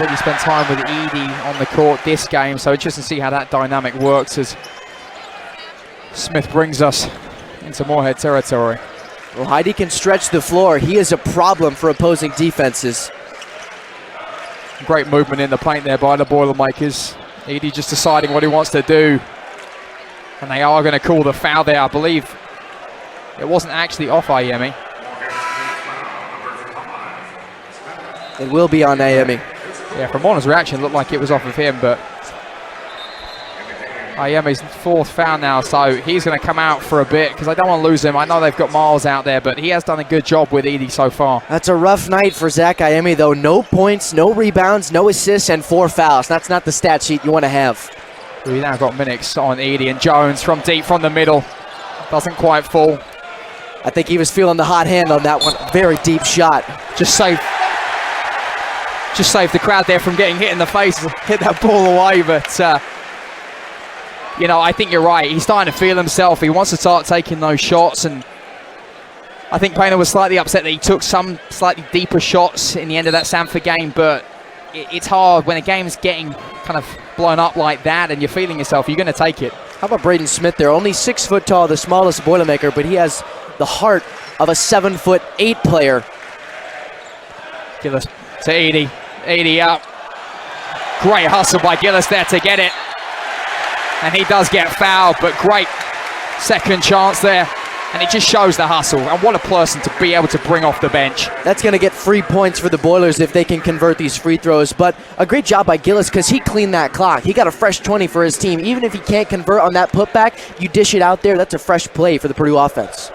really spend time with Edey on the court this game, so interesting to see how that dynamic works as Smith brings us into Morehead territory. Well, Heide can stretch the floor. He is a problem for opposing defenses. Great movement in the paint there by the Boilermakers. Edey just deciding what he wants to do. And they are going to call the foul there. I believe it wasn't actually off Ayemi. It will be on Ayemi. Yeah, from Warner's reaction, it looked like it was off of him, but Ayemi's 4th foul now, so he's going to come out for a bit because I don't want to lose him. I know they've got Miles out there, but he has done a good job with Edey so far. That's a rough night for Zach Ayemi, though. No points, no rebounds, no assists, and 4 fouls. That's not the stat sheet you want to have. We now got Minnick's on Edey, and Jones from deep from the middle. Doesn't quite fall. I think he was feeling the hot hand on that one. Very deep shot. Just saved the crowd there from getting hit in the face, hit that ball away. But I think you're right. He's starting to feel himself. He wants to start taking those shots, and I think Painter was slightly upset that he took some slightly deeper shots in the end of that Sanford game. But it's hard when a game's getting kind of blown up like that, and you're feeling yourself. You're going to take it. How about Braden Smith there? Only 6 foot tall, the smallest Boilermaker, but he has the heart of a 7'8" player. Gillis to Edey. Edey up. Great hustle by Gillis there to get it. And he does get fouled, but great second chance there. And it just shows the hustle. And what a person to be able to bring off the bench. That's going to get free points for the Boilers if they can convert these free throws. But a great job by Gillis because he cleaned that clock. He got a fresh 20 for his team. Even if he can't convert on that putback, you dish it out there. That's a fresh play for the Purdue offense.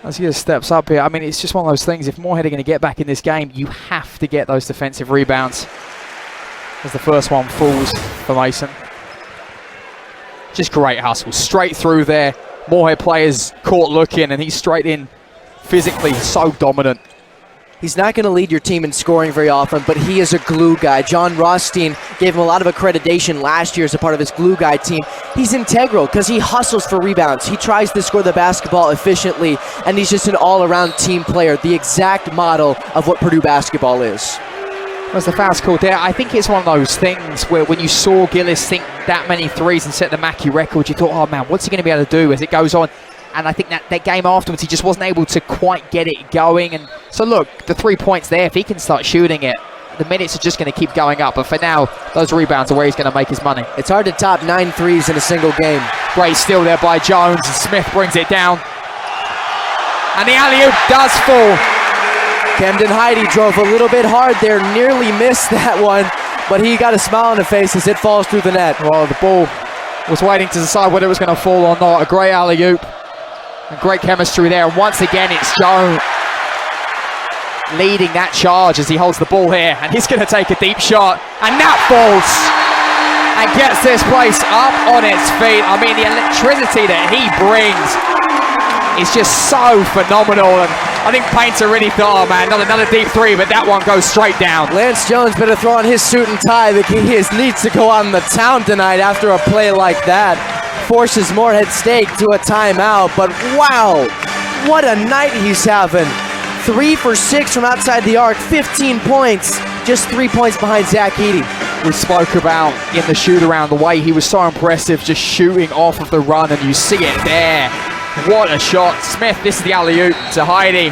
As he steps up here, I mean, it's just one of those things. If Morehead are going to get back in this game, you have to get those defensive rebounds. As the first one falls for Mason. Just great hustle. Straight through there. Morehead players caught looking, and he's straight in physically, so dominant. He's not going to lead your team in scoring very often, but he is a glue guy. John Rothstein gave him a lot of accreditation last year as a part of his glue guy team. He's integral because he hustles for rebounds. He tries to score the basketball efficiently, and he's just an all-around team player, the exact model of what Purdue basketball is. As the foul's called there, I think it's one of those things where when you saw Gillis sink that many threes and set the Mackey record, you thought, oh man, what's he going to be able to do as it goes on? And I think that game afterwards, he just wasn't able to quite get it going. And so look, the 3 points there, if he can start shooting it, the minutes are just going to keep going up. But for now, those rebounds are where he's going to make his money. It's hard to top 9 threes in a single game. Great steal there by Jones, and Smith brings it down. And the alley-oop does fall. Camden Heidi drove a little bit hard there, nearly missed that one, but he got a smile on the face as it falls through the net. Well, the ball was waiting to decide whether it was going to fall or not. A great alley-oop and great chemistry there. And once again, it's Joe leading that charge as he holds the ball here. And he's going to take a deep shot, and that falls and gets this place up on its feet. I mean, the electricity that he brings is just so phenomenal. And I think Painter really thought, oh man, another deep three, but that one goes straight down. Lance Jones better throw on his suit and tie. He needs to go on the town tonight after a play like that. Forces Morehead State to a timeout, but wow, what a night he's having. 3 for 6 from outside the arc, 15 points, just 3 points behind Zach Edey. We spoke about in the shoot around the way he was so impressive just shooting off of the run, and you see it there. What a shot. Smith, this is the alley-oop to Heidi.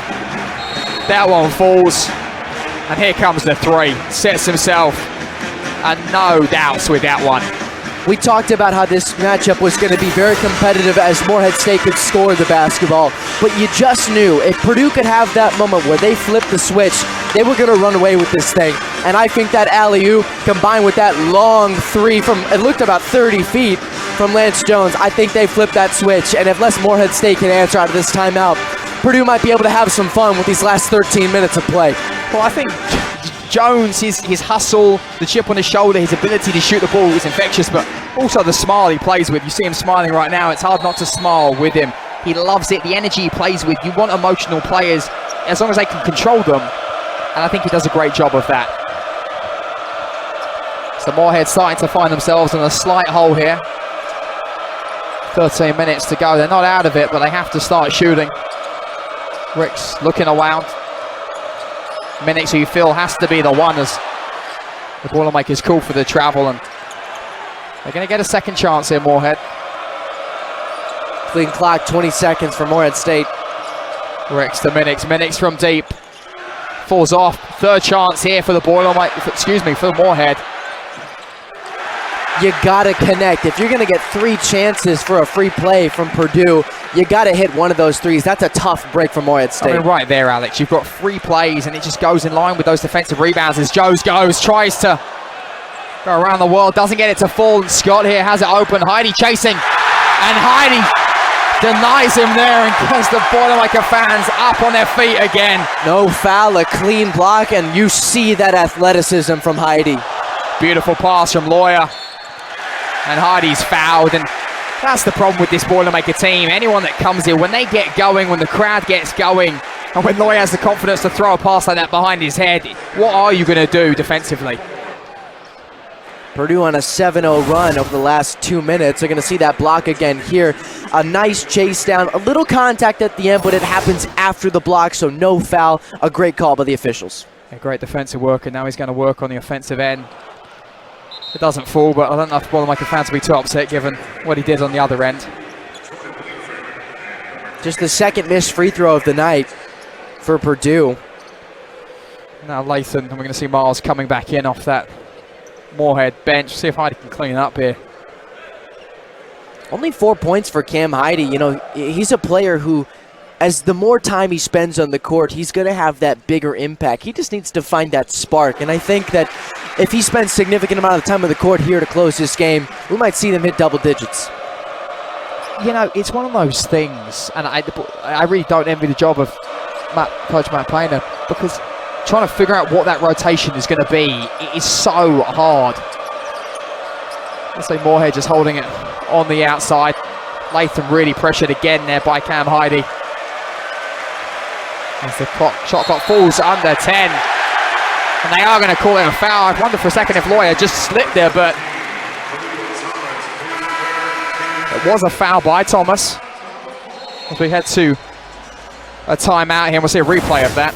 That one falls. And here comes the 3. Sets himself. And no doubts with that one. We talked about how this matchup was going to be very competitive as Morehead State could score the basketball. But you just knew if Purdue could have that moment where they flipped the switch, they were going to run away with this thing. And I think that alley-oop combined with that long 3 from, it looked about 30 feet from Lance Jones, I think they flipped that switch. And if less Morehead State can answer out of this timeout, Purdue might be able to have some fun with these last 13 minutes of play. Well, I think Jones, his hustle, the chip on his shoulder, his ability to shoot the ball is infectious, but also the smile he plays with. You see him smiling right now. It's hard not to smile with him. He loves it, the energy he plays with. You want emotional players as long as they can control them, and I think he does a great job of that. So Morehead starting to find themselves in a slight hole here. 13 minutes to go. They're not out of it, but they have to start shooting. Rick's looking around. Minutes who you feel has to be the one as the Boilermakers call for the travel, and they're going to get a second chance here, Morehead. Clean clock, 20 seconds for Morehead State. Rex to Minix from deep. Falls off. Third chance here for the for Morehead. You gotta connect. If you're gonna get 3 chances for a free play from Purdue, you gotta hit one of those threes. That's a tough break for Morehead State. I mean, right there, Alex. You've got 3 plays, and it just goes in line with those defensive rebounds as Jones tries to go around the world, doesn't get it to fall, and Scott here has it open. Heidi chasing, and Heidi denies him there and gets the Boilermaker fans up on their feet again. No foul, a clean block, and you see that athleticism from Heidi. Beautiful pass from Lawyer. And Heidi's fouled, and That's the problem with this Boilermaker team. Anyone that comes here, when they get going, when the crowd gets going, and when Loy has the confidence to throw a pass like that behind his head, what are you going to do defensively? Purdue on a 7-0 run over the last 2 minutes. They're going to see that block again here. A nice chase down, a little contact at the end, but it happens after the block, so no foul. A great call by the officials. Yeah, great defensive work, and now he's going to work on the offensive end. It doesn't fall, but I don't know if Boilermaker fans will be too upset given what he did on the other end. Just the second missed free throw of the night for Purdue. Now Lathan, and we're going to see Miles coming back in off that Morehead bench. See if Heidi can clean up here. Only 4 points for Cam Heidi. You know, he's a player who, as the more time he spends on the court, he's going to have that bigger impact. He just needs to find that spark, and I think that if he spends significant amount of time on the court here to close this game, we might see them hit double digits. You know, it's one of those things, and I really don't envy the job of Coach Matt Painter, because trying to figure out what that rotation is going to be, it is so hard. Let's say Morehead just holding it on the outside. Lathan really pressured again there by Cam Heidi. As the shot clock falls under 10. And they are going to call it a foul. I wonder for a second if Lawyer just slipped there, but it was a foul by Thomas. As we head to a timeout here, and we'll see a replay of that.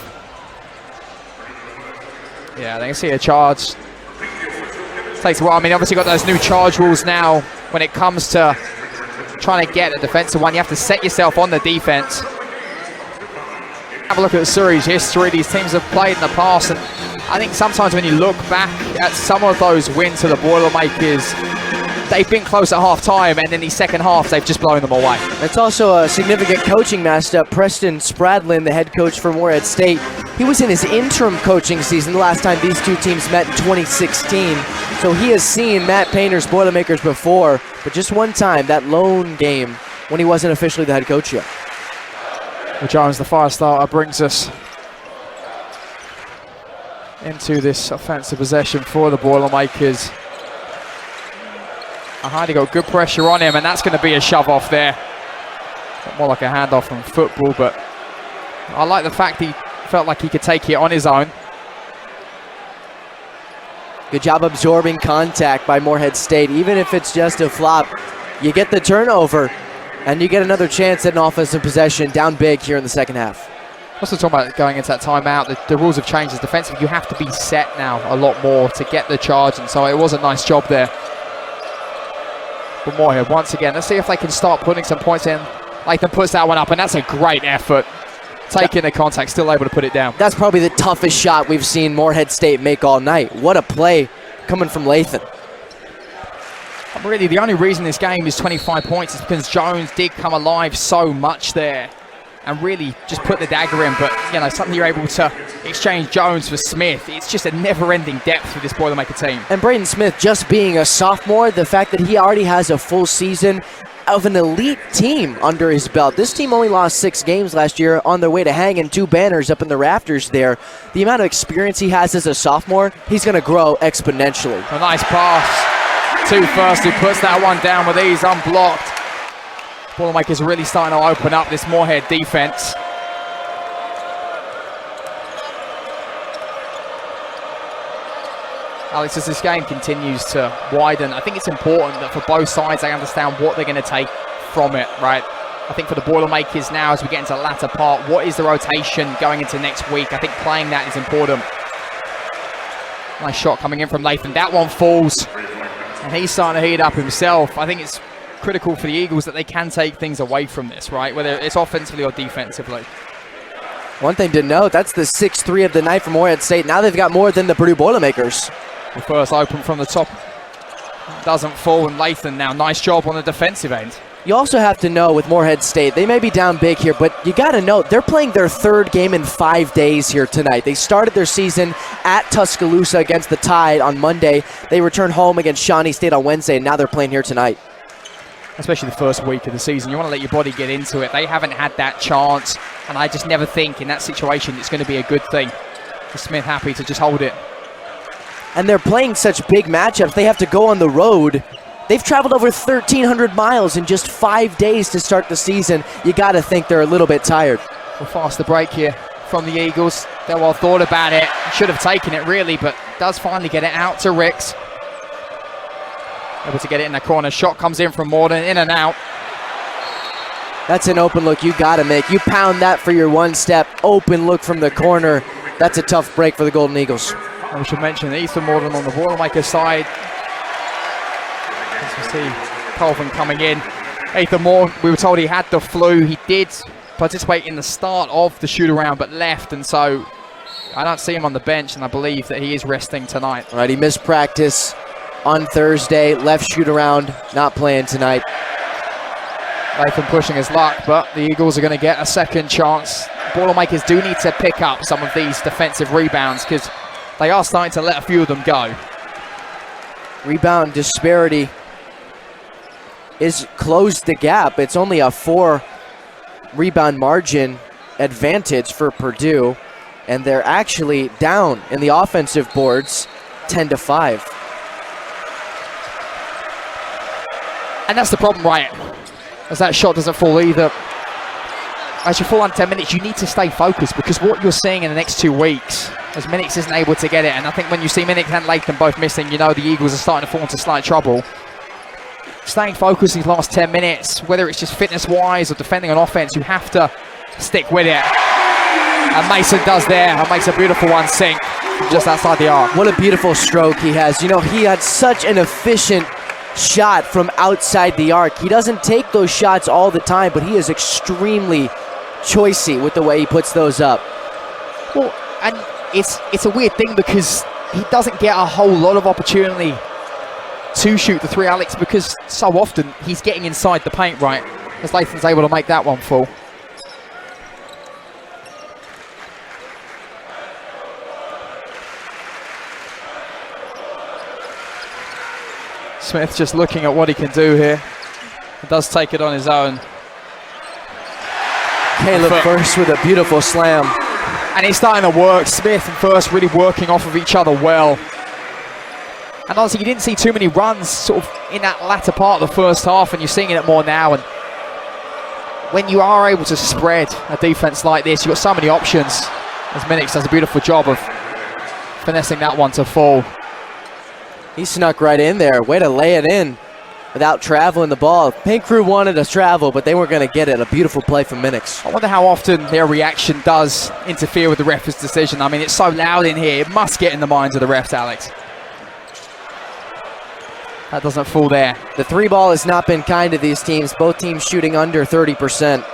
Yeah, they can see a charge. Takes a while. I mean, obviously got those new charge rules now when it comes to trying to get a defensive one. You have to set yourself on the defense. Have a look at the series history these teams have played in the past, and I think sometimes when you look back at some of those wins for the Boilermakers, they've been close at half-time, and in the second half, they've just blown them away. It's also a significant coaching matchup. Preston Spradlin, the head coach for Morehead State, he was in his interim coaching season the last time these two teams met in 2016. So he has seen Matt Painter's Boilermakers before, but just one time, that lone game, when he wasn't officially the head coach yet. Well, Jones, the fire starter, brings us into this offensive possession for the Boilermakers. Heidi got good pressure on him, and that's going to be a shove off there. More like a handoff from football, but I like the fact he felt like he could take it on his own. Good job absorbing contact by Morehead State. Even if it's just a flop, you get the turnover, and you get another chance at an offensive possession down big here in the second half. Also talking about going into that timeout, the rules have changed as defensive. You have to be set now a lot more to get the charge, and so it was a nice job there. But Morehead, once again, let's see if they can start putting some points in. Lathan puts that one up, and that's a great effort. Taking the contact, still able to put it down. That's probably the toughest shot we've seen Morehead State make all night. What a play coming from Lathan. Really, the only reason this game is 25 points is because Jones did come alive so much there and really just put the dagger in. But, you know, something you're able to exchange Jones for Smith. It's just a never-ending depth for this Boilermaker team. And Braden Smith, just being a sophomore, the fact that he already has a full season of an elite team under his belt. This team only lost 6 games last year on their way to hanging 2 banners up in the rafters there. The amount of experience he has as a sophomore, he's going to grow exponentially. A nice pass to first, who puts that one down with ease, unblocked. Boilermakers really starting to open up this Morehead defense. Alex, as this game continues to widen, I think it's important that for both sides they understand what they're going to take from it, right? I think for the Boilermakers now, as we get into the latter part, what is the rotation going into next week? I think playing that is important. Nice shot coming in from Lathan. That one falls, and he's starting to heat up himself. I think it's critical for the Eagles that they can take things away from this, right? Whether it's offensively or defensively. One thing to note, that's the 6-3 of the night for Morehead State. Now they've got more than the Purdue Boilermakers. The first open from the top doesn't fall, and Lathan now, nice job on the defensive end. You also have to know with Morehead State, they may be down big here, but you got to know they're playing their 3rd game in 5 days here tonight. They started their season at Tuscaloosa against the Tide on Monday. They returned home against Shawnee State on Wednesday, and now they're playing here tonight. Especially the first week of the season, you want to let your body get into it. They haven't had that chance, and I just never think in that situation it's going to be a good thing. Smith happy to just hold it. And they're playing such big matchups, they have to go on the road They've traveled over 1,300 miles in just 5 days to start the season. You got to think they're a little bit tired. Well, faster break here from the Eagles. They well thought about it. Should have taken it, really, but does finally get it out to Ricks. Able to get it in the corner. Shot comes in from Morden, in and out. That's an open look you got to make. You pound that for your one step. Open look from the corner. That's a tough break for the Golden Eagles. We should mention Ethan Morden on the Boilermaker side. As you see Colvin coming in. Ethan Morden, we were told he had the flu. He did participate in the start of the shoot-around but left, and so I don't see him on the bench, and I believe that he is resting tonight. All right, he missed practice on Thursday, left shoot-around, not playing tonight. Latham pushing his luck, but the Eagles are going to get a second chance. Boilermakers do need to pick up some of these defensive rebounds because they are starting to let a few of them go. Rebound disparity is closed the gap. It's only a 4 rebound margin advantage for Purdue, and they're actually down in the offensive boards 10-5. And that's the problem, right? As that shot doesn't fall either. As you fall on 10 minutes, you need to stay focused because what you're seeing in the next 2 weeks, as Minix isn't able to get it, and I think when you see Minix and Latham both missing, you know the Eagles are starting to fall into slight trouble. Staying focused these last 10 minutes, whether it's just fitness-wise or defending on offense, you have to stick with it. And Mason does there, and makes a beautiful one sink just outside the arc. What a beautiful stroke he has. You know, he had such an efficient shot from outside the arc. He doesn't take those shots all the time, but he is extremely choicey with the way he puts those up. Well, and it's a weird thing because he doesn't get a whole lot of opportunity to shoot the three, Alex, because so often he's getting inside the paint, right? As Latham's able to make that one fall. Smith just looking at what he can do here. He does take it on his own. Caleb First with a beautiful slam. And he's starting to work. Smith and First really working off of each other well. And honestly, you didn't see too many runs sort of in that latter part of the first half, and you're seeing it more now. And when you are able to spread a defense like this, you've got so many options. As Minix does a beautiful job of finessing that one to fall. He snuck right in there. Way to lay it in without traveling the ball. Paint crew wanted to travel, but they weren't going to get it. A beautiful play from Minix. I wonder how often their reaction does interfere with the ref's decision. I mean, it's so loud in here. It must get in the minds of the refs, Alex. That doesn't fall there. The three ball has not been kind to these teams. Both teams shooting under 30%.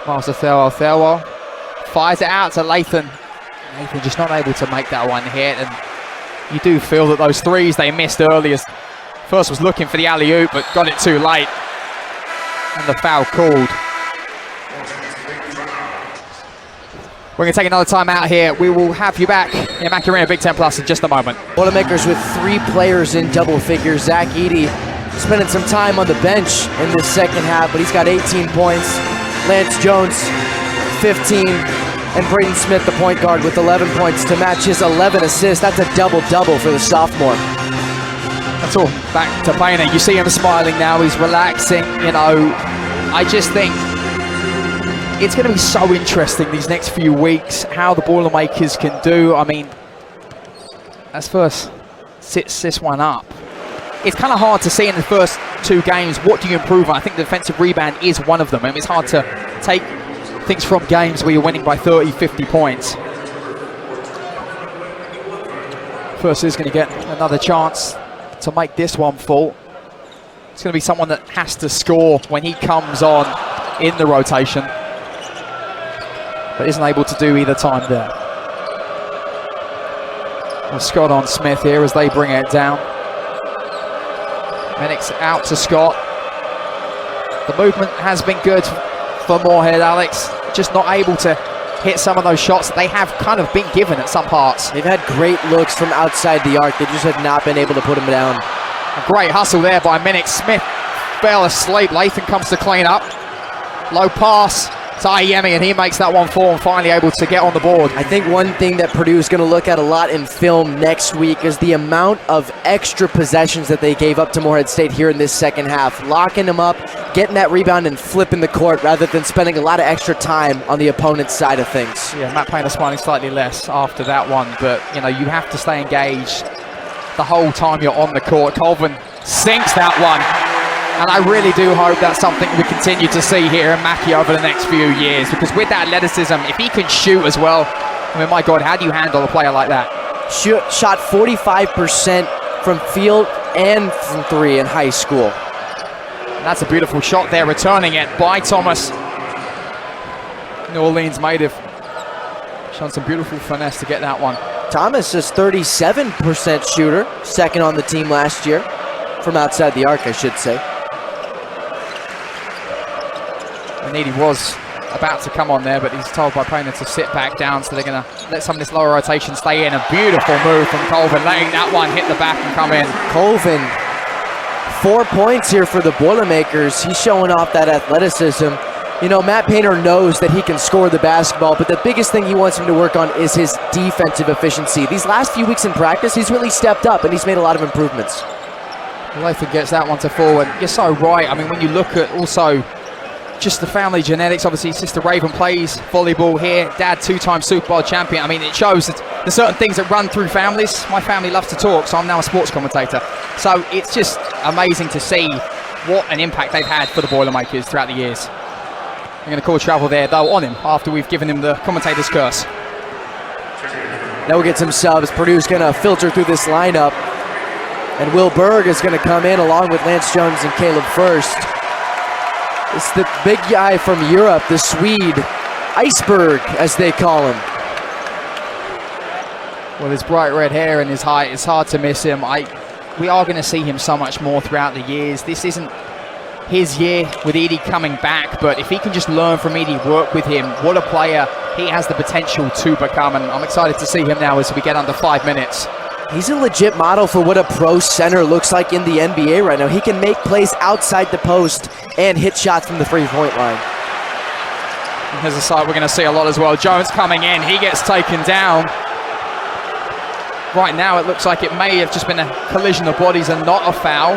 Miles Othello fires it out to Latham. Latham just not able to make that one hit, and you do feel that those threes they missed earlier. First was looking for the alley-oop, but got it too late. And the foul called. We're going to take another time out here. We will have you back in Mackey Arena Big Ten Plus in just a moment. Boilermakers with 3 players in double figures. Zach Edey spending some time on the bench in this second half, but he's got 18 points. Lance Jones, 15. And Braden Smith, the point guard, with 11 points to match his 11 assists. That's a double-double for the sophomore. That's all back to Painter. You see him smiling now. He's relaxing. You know, I just think it's going to be so interesting these next few weeks how the Boilermakers can do. I mean, as First sits this one up, it's kind of hard to see in the first 2 games what do you improve on. I think the defensive rebound is one of them. I mean, it's hard to take things from games where you're winning by 30, 50 points. First is going to get another chance to make this one fall. It's going to be someone that has to score when he comes on in the rotation, but isn't able to do either time there. Well, Scott on Smith here as they bring it down. Minix out to Scott. The movement has been good for Morehead, Alex. Just not able to hit some of those shots that they have kind of been given at some parts. They've had great looks from outside the arc. They just have not been able to put them down. A great hustle there by Minix. Smith fell asleep. Latham comes to clean up. Low pass. It's Ayemi, and he makes that one fall and finally able to get on the board. I think one thing that Purdue is going to look at a lot in film next week is the amount of extra possessions that they gave up to Morehead State here in this second half. Locking them up, getting that rebound, and flipping the court rather than spending a lot of extra time on the opponent's side of things. Yeah, Matt Painter smiling slightly less after that one, but you know, you have to stay engaged the whole time you're on the court. Colvin sinks that one. And I really do hope that's something we continue to see here in Mackey over the next few years, because with that athleticism, if he can shoot as well, I mean, my God, how do you handle a player like that? Shot 45% from field and from three in high school. And that's a beautiful shot there, returning it by Thomas. New Orleans native. Shown some beautiful finesse to get that one. Thomas is 37% shooter, second on the team last year. From outside the arc, I should say. And Edey was about to come on there, but he's told by Painter to sit back down, so they're going to let some of this lower rotation stay in. A beautiful move from Colvin, letting that one hit the back and come in. Colvin, 4 points here for the Boilermakers. He's showing off that athleticism. You know, Matt Painter knows that he can score the basketball, but the biggest thing he wants him to work on is his defensive efficiency. These last few weeks in practice, he's really stepped up, and he's made a lot of improvements. Lathan gets that one to forward. You're so right. I mean, when you look at also just the family genetics, obviously sister Raven plays volleyball here, dad two-time Super Bowl champion. I mean, it shows that there's certain things that run through families. My family loves to talk, so I'm now a sports commentator. So it's just amazing to see what an impact they've had for the Boilermakers throughout the years. I'm going to call travel there, though, on him after we've given him the commentator's curse. Now we'll get some subs. Purdue's going to filter through this lineup. And Will Berg is going to come in along with Lance Jones and Caleb First. It's the big guy from Europe, the Swede, Iceberg, as they call him. With his bright red hair and his height, it's hard to miss him. We are going to see him so much more throughout the years. This isn't his year with Edey coming back, but if he can just learn from Edey, work with him, what a player he has the potential to become, and I'm excited to see him now as we get under 5 minutes. He's a legit model for what a pro center looks like in the NBA right now. He can make plays outside the post and hit shots from the three-point line. Here's a sight we're going to see a lot as well. Jones coming in, he gets taken down. Right now it looks like it may have just been a collision of bodies and not a foul.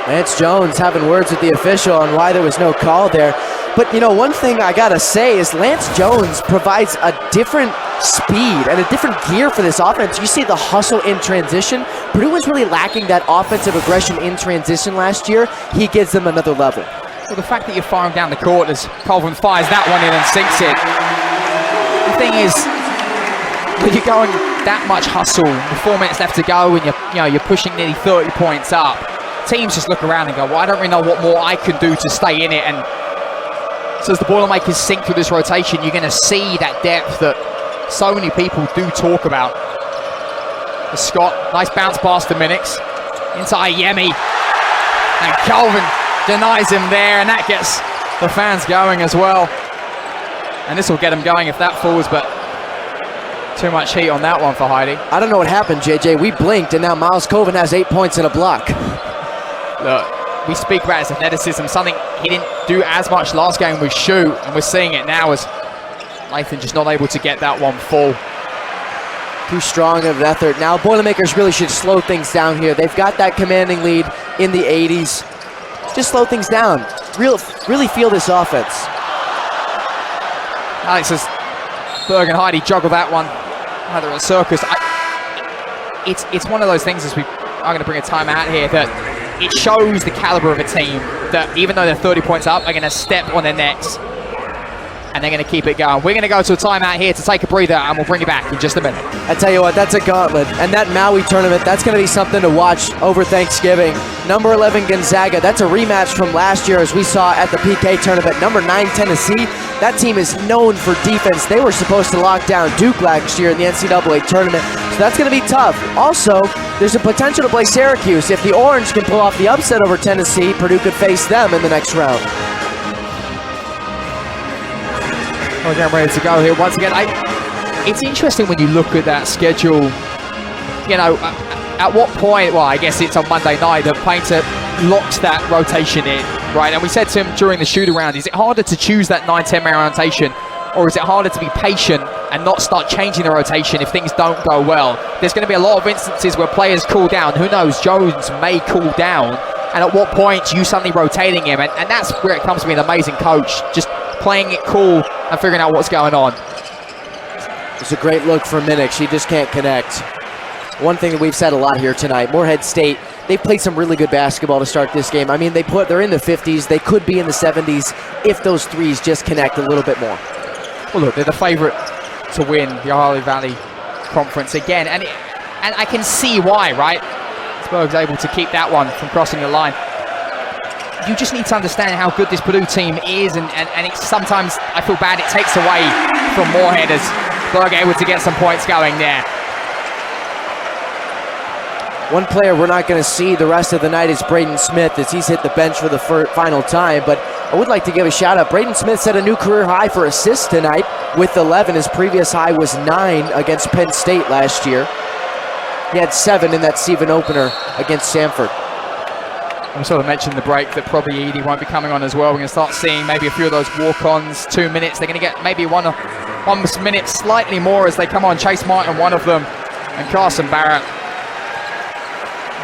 Lance Jones having words with the official on why there was no call there. But, you know, one thing I got to say is Lance Jones provides a different speed and a different gear for this offense. You see the hustle in transition. Purdue was really lacking that offensive aggression in transition last year. He gives them another level. Well, the fact that you're firing down the court as Colvin fires that one in and sinks it. The thing is, when you're going that much hustle, with 4 minutes left to go, and you're pushing nearly 30 points up, teams just look around and go, well, I don't really know what more I can do to stay in it. And so as the Boilermakers sink through this rotation, you're going to see that depth that so many people do talk about. Scott, nice bounce pass to Minix. Into Ayemi. And Colvin denies him there, and that gets the fans going as well. And this will get them going if that falls, but too much heat on that one for Heidi. I don't know what happened, JJ. We blinked, and now Miles Colvin has 8 points and a block. Look, we speak about his athleticism, something he didn't do as much last game with shoot, and we're seeing it now as Lathan just not able to get that one full. Too strong of an effort. Now Boilermakers really should slow things down here. They've got that commanding lead in the 80s. Just slow things down. Really feel this offense. Alex says Berg and Heidi juggle that one. Either a circus. It's one of those things, as we are going to bring a timeout here, that it shows the caliber of a team that even though they're 30 points up, are going to step on their necks and they're going to keep it going. We're going to go to a timeout here to take a breather, and we'll bring you back in just a minute. I tell you what, that's a gauntlet. And that Maui tournament, that's going to be something to watch over Thanksgiving. Number 11 Gonzaga, that's a rematch from last year as we saw at the PK tournament. Number 9 Tennessee, that team is known for defense. They were supposed to lock down Duke last year in the NCAA tournament, so that's going to be tough. Also, there's a potential to play Syracuse. If the Orange can pull off the upset over Tennessee, Purdue could face them in the next round. We're getting ready to go here once again. It's interesting when you look at that schedule. You know, at what point, well, I guess it's on Monday night that Painter locks that rotation in. right? And we said to him during the shoot-around, is it harder to choose that 9-10 man rotation, or is it harder to be patient and not start changing the rotation if things don't go well? There's going to be a lot of instances where players cool down. Who knows, Jones may cool down, and at what point you suddenly rotating him, and that's where it comes to be an amazing coach, just playing it cool and figuring out what's going on. It's a great look for Minnick. She just can't connect. One thing that we've said a lot here tonight, Morehead State, they've played some really good basketball to start this game. I mean, they're in the 50s. They could be in the 70s if those threes just connect a little bit more. Well, look, they're the favorite to win the Ohio Valley Conference again, and I can see why, right? Berg's able to keep that one from crossing the line. You just need to understand how good this Purdue team is, and it's sometimes, I feel bad, it takes away from Morehead as Berg able to get some points going there. One player we're not going to see the rest of the night is Braden Smith, as he's hit the bench for the final time, but I would like to give a shout out. Braden Smith set a new career high for assists tonight with 11. His previous high was 9 against Penn State last year. He had 7 in that season opener against Samford. We sort of mentioned the break that probably Edey won't be coming on as well. We're going to start seeing maybe a few of those walk-ons, 2 minutes. They're going to get maybe one minute slightly more as they come on. Chase Martin, one of them, and Carson Barrett,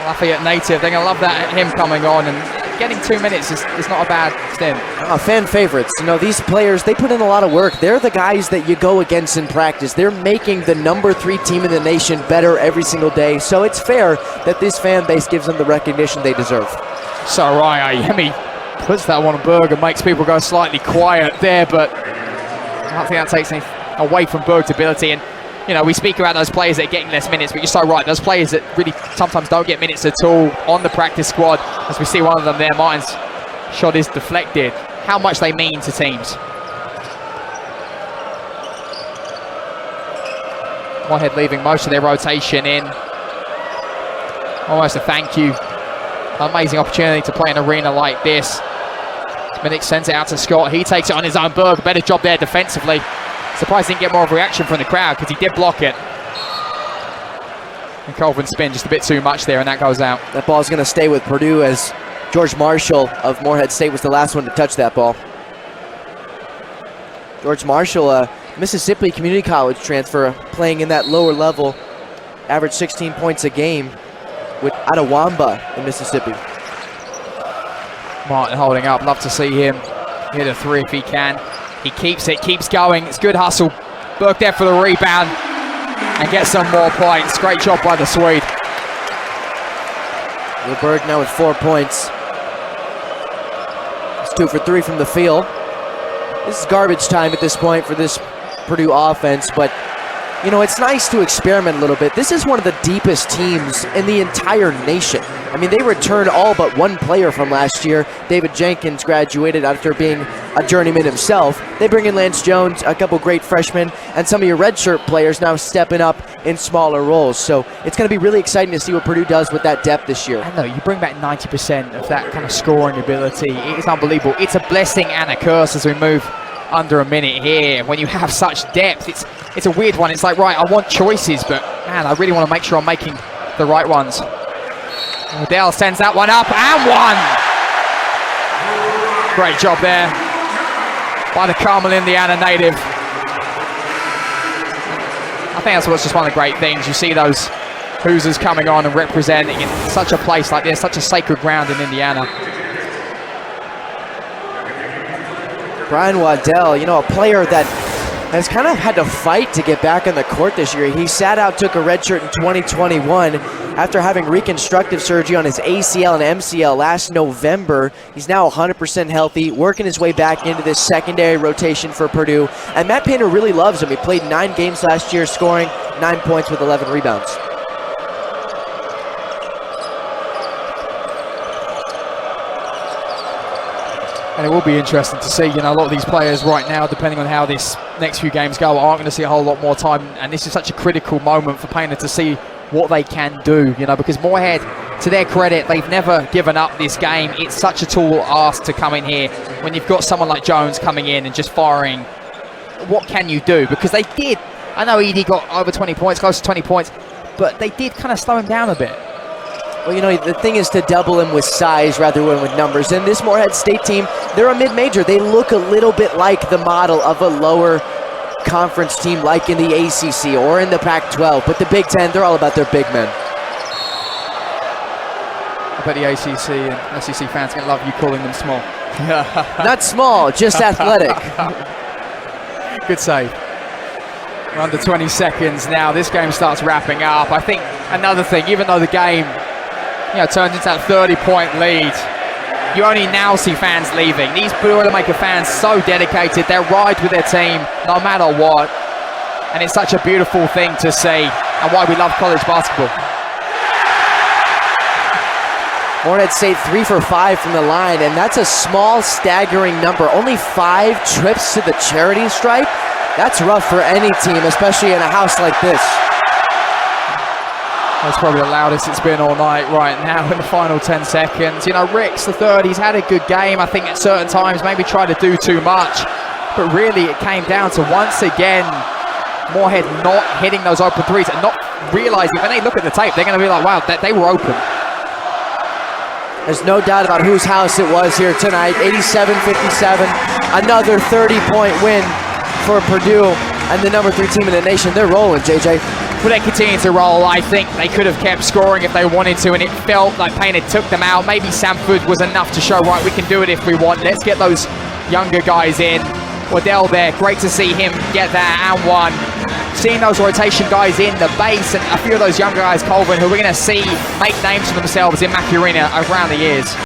Lafayette native. They're going to love that, him coming on, and getting 2 minutes is not a bad stint. Fan favorites. You know, these players, they put in a lot of work. They're the guys that you go against in practice. They're making the number 3 team in the nation better every single day. So it's fair that this fan base gives them the recognition they deserve. So Ryan Ayemi puts that one on Berg and makes people go slightly quiet there, but I don't think that takes anything away from Berg's ability. And you know, we speak about those players that are getting less minutes, but you're so right, those players that really sometimes don't get minutes at all on the practice squad, as we see one of them there, Martin's shot is deflected, how much they mean to teams. Morehead leaving most of their rotation in. Almost a thank you. Amazing opportunity to play an arena like this. Minnick sends it out to Scott. He takes it on his own. Berg, better job there defensively. Surprised he didn't get more of a reaction from the crowd because he did block it. And Colvin spin just a bit too much there, and that goes out. That ball's going to stay with Purdue, as George Marshall of Morehead State was the last one to touch that ball. George Marshall, a Mississippi Community College transfer, playing in that lower level, averaged 16 points a game with Adawamba in Mississippi. Martin holding up. Love to see him hit a 3 if he can. He keeps it, keeps going. It's good hustle. Berg there for the rebound and gets some more points. Great job by the Swede. Berg now with 4 points. It's 2 for 3 from the field. This is garbage time at this point for this Purdue offense, but you know, it's nice to experiment a little bit. This is one of the deepest teams in the entire nation. I mean, they returned all but one player from last year. David Jenkins graduated after being a journeyman himself. They bring in Lance Jones, a couple great freshmen, and some of your redshirt players now stepping up in smaller roles. So it's going to be really exciting to see what Purdue does with that depth this year. I know, you bring back 90% of that kind of scoring ability. It's unbelievable. It's a blessing and a curse as we move under a minute here. When you have such depth, it's a weird one. It's like, right, I want choices, but man, I really want to make sure I'm making the right ones. Odell sends that one up, and one! Great job there by the Carmel, Indiana native. I think that's what's just one of the great things. You see those Hoosiers coming on and representing in such a place like this, such a sacred ground in Indiana. Brian Waddell, you know, a player that has kind of had to fight to get back on the court this year. He sat out, took a red shirt in 2021 after having reconstructive surgery on his ACL and MCL last November. He's now 100% healthy, working his way back into this secondary rotation for Purdue. And Matt Painter really loves him. He played 9 games last year, scoring 9 points with 11 rebounds. And it will be interesting to see, you know, a lot of these players right now, depending on how this next few games go, aren't going to see a whole lot more time. And this is such a critical moment for Painter to see what they can do, you know, because Morehead, to their credit, they've never given up this game. It's such a tall ask to come in here when you've got someone like Jones coming in and just firing. What can you do? Because they did, I know Edey got over 20 points, close to 20 points, but they did kind of slow him down a bit. Well, you know, the thing is to double him with size rather than with numbers. And this Morehead State team, they're a mid-major. They look a little bit like the model of a lower conference team like in the ACC or in the Pac-12. But the Big Ten, they're all about their big men. I bet the ACC and SEC fans can love you calling them small. Not small, just athletic. Good save. We're under 20 seconds now. This game starts wrapping up. I think another thing, even though the game turns into that 30-point lead, you only now see fans leaving. These Boilermaker fans so dedicated. They ride with their team no matter what. And it's such a beautiful thing to see and why we love college basketball. Morehead State 3 for 5 from the line, and that's a small, staggering number. Only 5 trips to the charity stripe. That's rough for any team, especially in a house like this. That's probably the loudest it's been all night right now in the final 10 seconds. You know, Ricks, the third, he's had a good game. I think at certain times maybe tried to do too much. But really it came down to, once again, Morehead not hitting those open threes and not realizing, when they look at the tape, they're going to be like, wow, they were open. There's no doubt about whose house it was here tonight. 87-57, another 30-point win for Purdue and the number 3 team in the nation. They're rolling, JJ. Well, they continue to roll. I think they could have kept scoring if they wanted to, and it felt like Payne had took them out. Maybe Samford was enough to show, right, we can do it if we want. Let's get those younger guys in. Waddell there, great to see him get that and one. Seeing those rotation guys in the base and a few of those younger guys, Colvin, who we're going to see make names for themselves in Mackey Arena around the years.